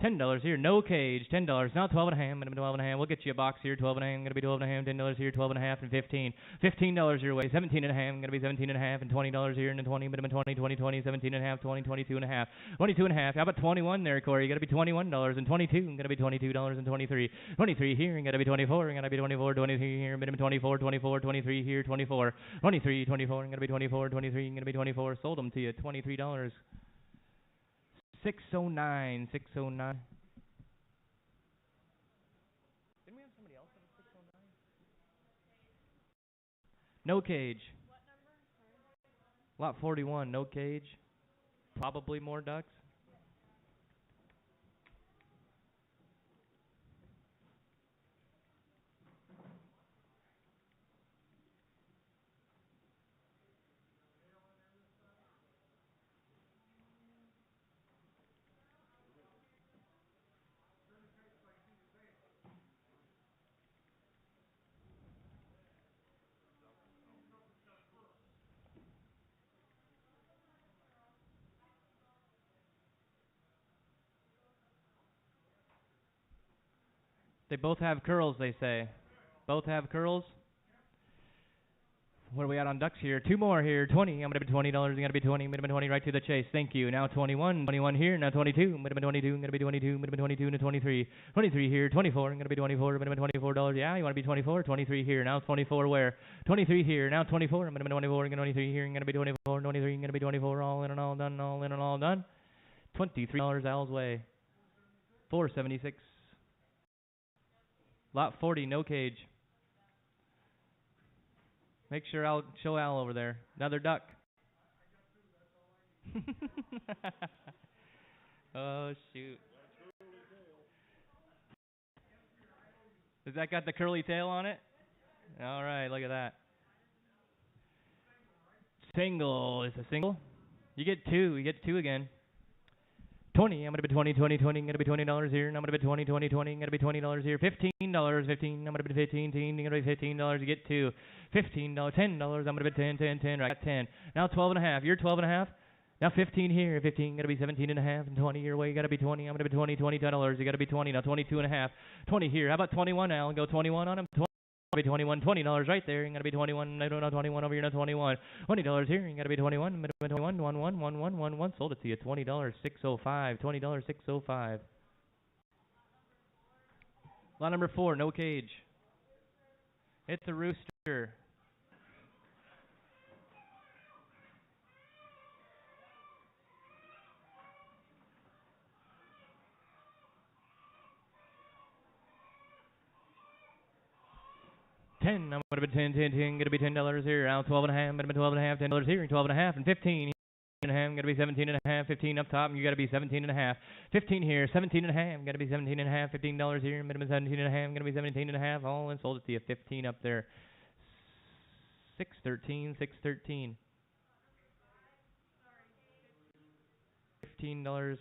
[SPEAKER 1] $10 here, no cage, $10. Now 12 and a half, minimum 12 and a half. We'll get you a box here, 12 and a half. Gonna be 12 and a half, $10 here, 12 and a half, and 15. $15 your way, 17 and a half. Gonna be 17 and a half, and $20 here, and then 20, minimum 20, 20, 20, 17 and a half, 20, 22 and a half, 22 and a half. How about 21 there, Corey? You gotta be $21 and 22. Gonna be $22 and 23. 23 here, and gotta be 24. Gonna be 24, 23 here, minimum 24, 24, 23 here, 24, 23, 24. Gonna be 24, 23. Gonna be 24. Sold them to you, $23. 609, 609. No cage. Lot 41, no cage. Probably more ducks. They both have curls, they say. Both have curls. What are we at on ducks here? Two more here. 20. I'm going to be $20. I'm going to be 20. I'm going to be 20 right to the chase. Thank you. Now 21. 21 here. Now 22. I'm going to be 22. I'm going to be 22. I'm going to be 22 and 23. 23 here. 24. I'm going to be 24. I'm going to be $24. Yeah, you want to be 24? 23 here. Now 24 where? 23 here. Now 24. I'm going to be 24. I'm going to be 23 here. I'm going to be 24. 23. I'm going to be 24. All in and all done. All in and all done. $23 Al's way. 476. Lot 40. No cage. Make sure I'll show Al over there. Another duck. Oh, shoot. Has that got the curly tail on it? All right, look at that. Single is a single. You get two. You get two again. 20. I'm going to be 20, 20, 20. I'm going to be $20 here. And I'm going to be 20, 20, 20. I'm going to be $20 here. $15, 15. I'm going to be 15, 15. I'm going to be $15. You get two. $15, $10. I'm going to be 10, 10, 10. I got 10. Now 12 and a half. You're 12 and a half. Now 15 here. 15. Going to be 17 and a half. And 20 your way. You got to be 20. I'm going to be 20, $20. You got to be 20. Now 22 and a half. 20 here. How about 21 now? Go 21 on him. 20. Be 21, $20 right there. You're gonna be 21. I don't know 21 over here. No 21. $20 here. You gotta be 21. 21. 1. Sold it to you. $20. 605. $20. 605. Lot number 4. No cage. It's a rooster. $10. I'm gonna be 10, 10, 10. Gonna be $10 here. Out 12 and a half. I'm gonna be 12 and a half. $10 here. 12 and a half and 15. And a half. I'm gonna be 17 and a half. 15 up top. And you gotta be 17 and a half. 15 here. 17 and a half. I'm gonna be 17 and a half. $15 here. I'm gonna be 17 and a half. I'm gonna be 17 and a half. All in. Sold it to you. 15 up there. 613. 613. $15.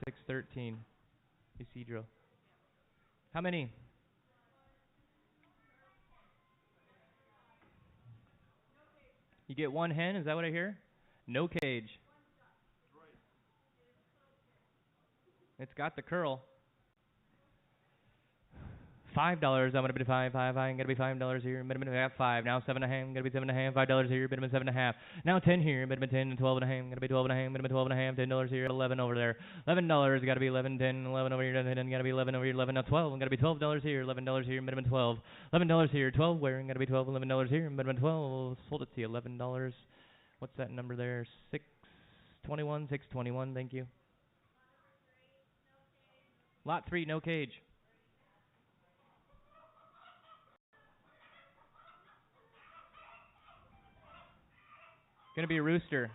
[SPEAKER 1] 613. Isidro. How many? You get one hen, is that what I hear? No cage. It's got the curl. $5. I'm gonna be 5. I'm gonna be $5 here. Minimum half 5. Now 7 and a half. I'm gonna be 7 and a half. $5 here. Minimum 7 and a half. Now 10 here. Minimum 10 and 12 and a half. I'm gonna be 12 and a half. Minimum 12 and a half. $10 here. 11 over there. $11. Gotta be 11. 10. 11 over here. 10. Gotta be 11 over here. 11. Now 12. I'm gonna be $12 here. $11 here. Minimum 12. $11 here. 12 where? I'm gonna be 12. $11 here. Minimum 12. Sold it to you. $11. What's that number there? 621. 621. Thank you. Lot 3. No cage. Gonna be a rooster.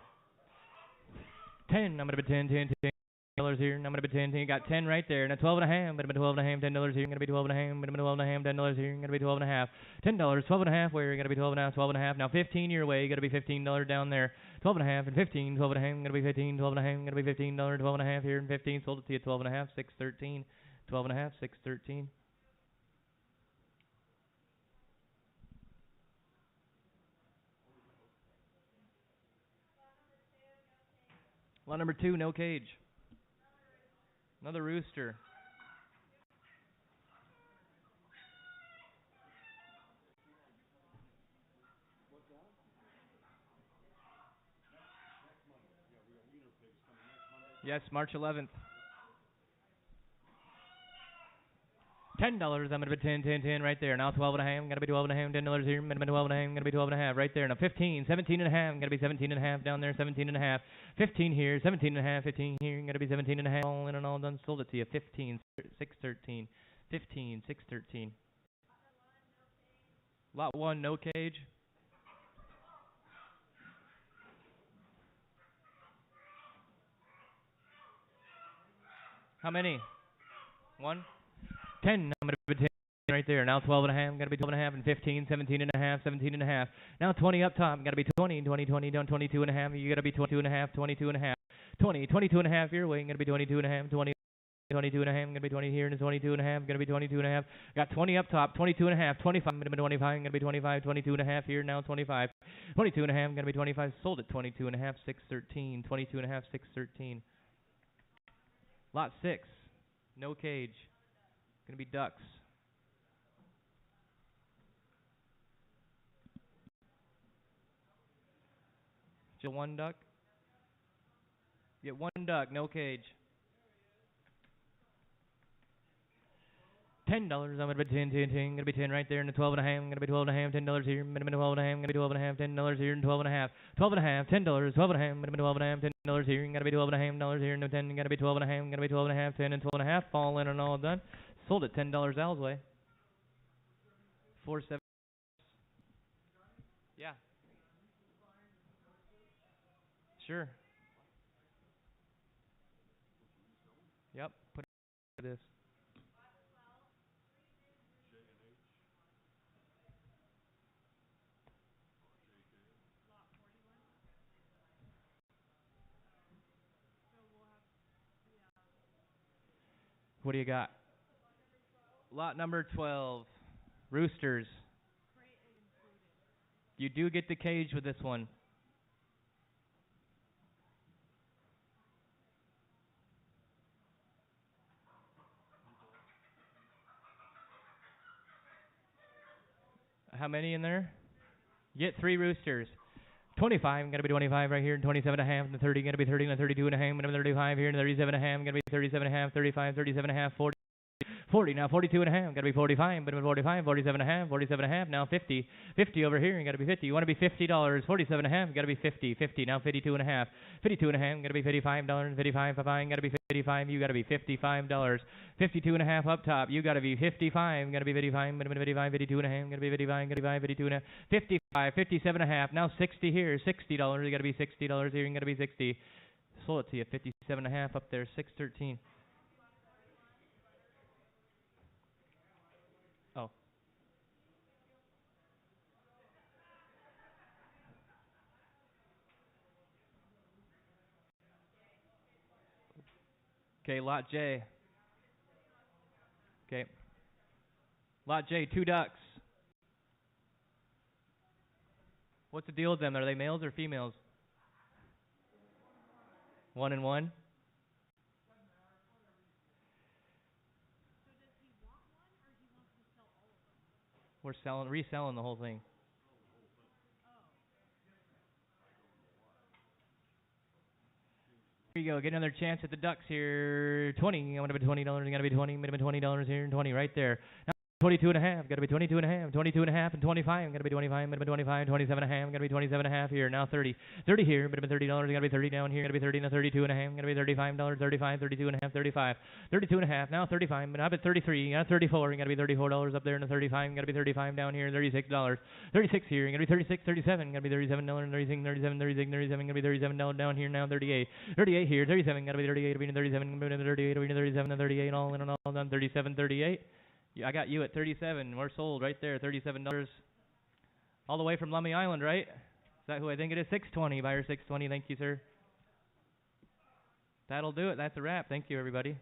[SPEAKER 1] 10. I'm gonna be 10, 10, 10 dollars here. I'm gonna be 10, 10. Got 10 right there. Now 12 and a half. I'm gonna be 12 and a half. $10 here. I'm gonna be 12 and a half. I'm gonna be 12 and a half. $10 here. I'm gonna be 12 and a half. $10. 12 and a half. Where you're gonna be 12 and a half. 12 and a half. Now 15 your way. You gotta be $15 down there. 12 and a half and 15. 12 and a half. I'm gonna be 15. 12 and a half. I'm gonna be $15. 12 and a half here and 15. Sold it to you. 12 and a half. 613. 12 and a half. 613. Lot number 2. No cage. Another rooster. Yes, March 11th. $10. I'm gonna be 10, 10, 10 right there. Now 12 and a half. I'm gonna be 12 and a half. $10 here. I'm gonna be 12 and a half. I'm gonna be 12 and a half right there. Now 15, 17 and a half. I'm gonna be 17 and a half down there. 17 and a half. 15 here. 17 and a half. 15 here. I'm gonna be 17 and a half. All in and all done. Sold it to you. 15, 613. 15, 613. Lot 1. No cage. How many? 1. 10. I'm gonna be 10 right there. Now 12 and a half. I'm gonna be 12 and a half and 15, 17 and a half, 17 and a half. Now 20 up top. I'm gonna be 20, 20, 20 down 22 and a half. You gotta be 22 and a half, 22 and a half. 20, 22 and a half your way. I'm gonna be 22 and a half, 20, 22 and a half. I'm gonna be 20 here and 22 and a half. I'm gonna be 22 and a half. Got 20 up top, 22 and a half, 25. I'm gonna be 25. I'm gonna be 25, 22 and a half here now 25. 22 and a half. I'm gonna be 25. Sold it 22 and a half, 613. 22 and a half, 613. Lot 6. No cage. gonna be ducks. Just one duck. Get one duck, no cage. $10. I'm gonna be 10. Gonna be 10 right there in the 12 and a half. Gonna be 12 and a half. $10 here. Minimum 12 and a half. Gonna be 12 and a half. $10 here and 12 and a half. 12 and a half. $10. 12 and a half. Minimum 12 and a half. $10 here. Gonna be 12 and a half. $10 here and 10. Gonna be 12 and a half. Gonna be 12 and a half. 10 and 12 and a half. Fall in and all done. Sold at $10 Al's way. 4-7. Yeah. Sure. Yep. Put this. What do you got? Lot number 12. Roosters. You do get the cage with this one. How many in there? You get 3 roosters. 25, gonna be 25 right here, and 27 and a half, and 30, gonna be 30, and 32 and a half, gonna be 35 here, and 37 and a half, gonna be 37 and a half, 35, 37 and a half, 40. 40, now 42 and a half, gotta be 45, but 45, 47 and a half, 47 and a half, now 50, 50 over here, gotta be 50, you wanna be $50, 47 and a half, gotta be 50, 50, now 52 and a half, 52 and a half, gotta be $55, 55, gotta be 55, you gotta be $55, 52 and a half up top, you gotta be 55, gotta be 55, 55, 52 and a half, gotta be 55, 52 and a half, 55, 57 and a half, now 60 here, $60, you gotta be $60 here, you gotta be 60, sold it to you, 57 and a half up there, 613. Oh. Okay, lot J. Okay. Lot J, 2 ducks. What's the deal with them? Are they males or females? 1 and 1? We're reselling the whole thing. Here you go. Get another chance at the ducks here. 20. I'm going to be $20. I'm going to be 20. Minimum $20 here and 20 right there. 22 and a half, gotta be 22 and a half, 22 and a half, and 25, gotta be 25, minimum 25, 27 and a half, gotta be 27 and a half here, now 30, 30 here, minimum $30, gotta be 30 down here, gotta be 30, now 32 and a half, gotta be $35, 35, 32 and a half, 35, 32 and a half, now 35, but I'm at 33, now 34, gotta be $34 up there, and 35, gotta be 35 down here, $36, 36 here, gotta be 36, 37, gotta be $37, 36, 37, 36, 37, gotta be $37 down here, now 38, 38 here, 37, gotta be 38, gotta be 37, gotta be 38, gotta be 37, and 38, all in and all done, 37, 38. Yeah, I got you at 37. We're sold right there, $37. All the way from Lummi Island, right? Is that who I think it is? 620, buyer 620. Thank you, sir. That'll do it. That's a wrap. Thank you, everybody.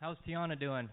[SPEAKER 1] How's Tiana doing?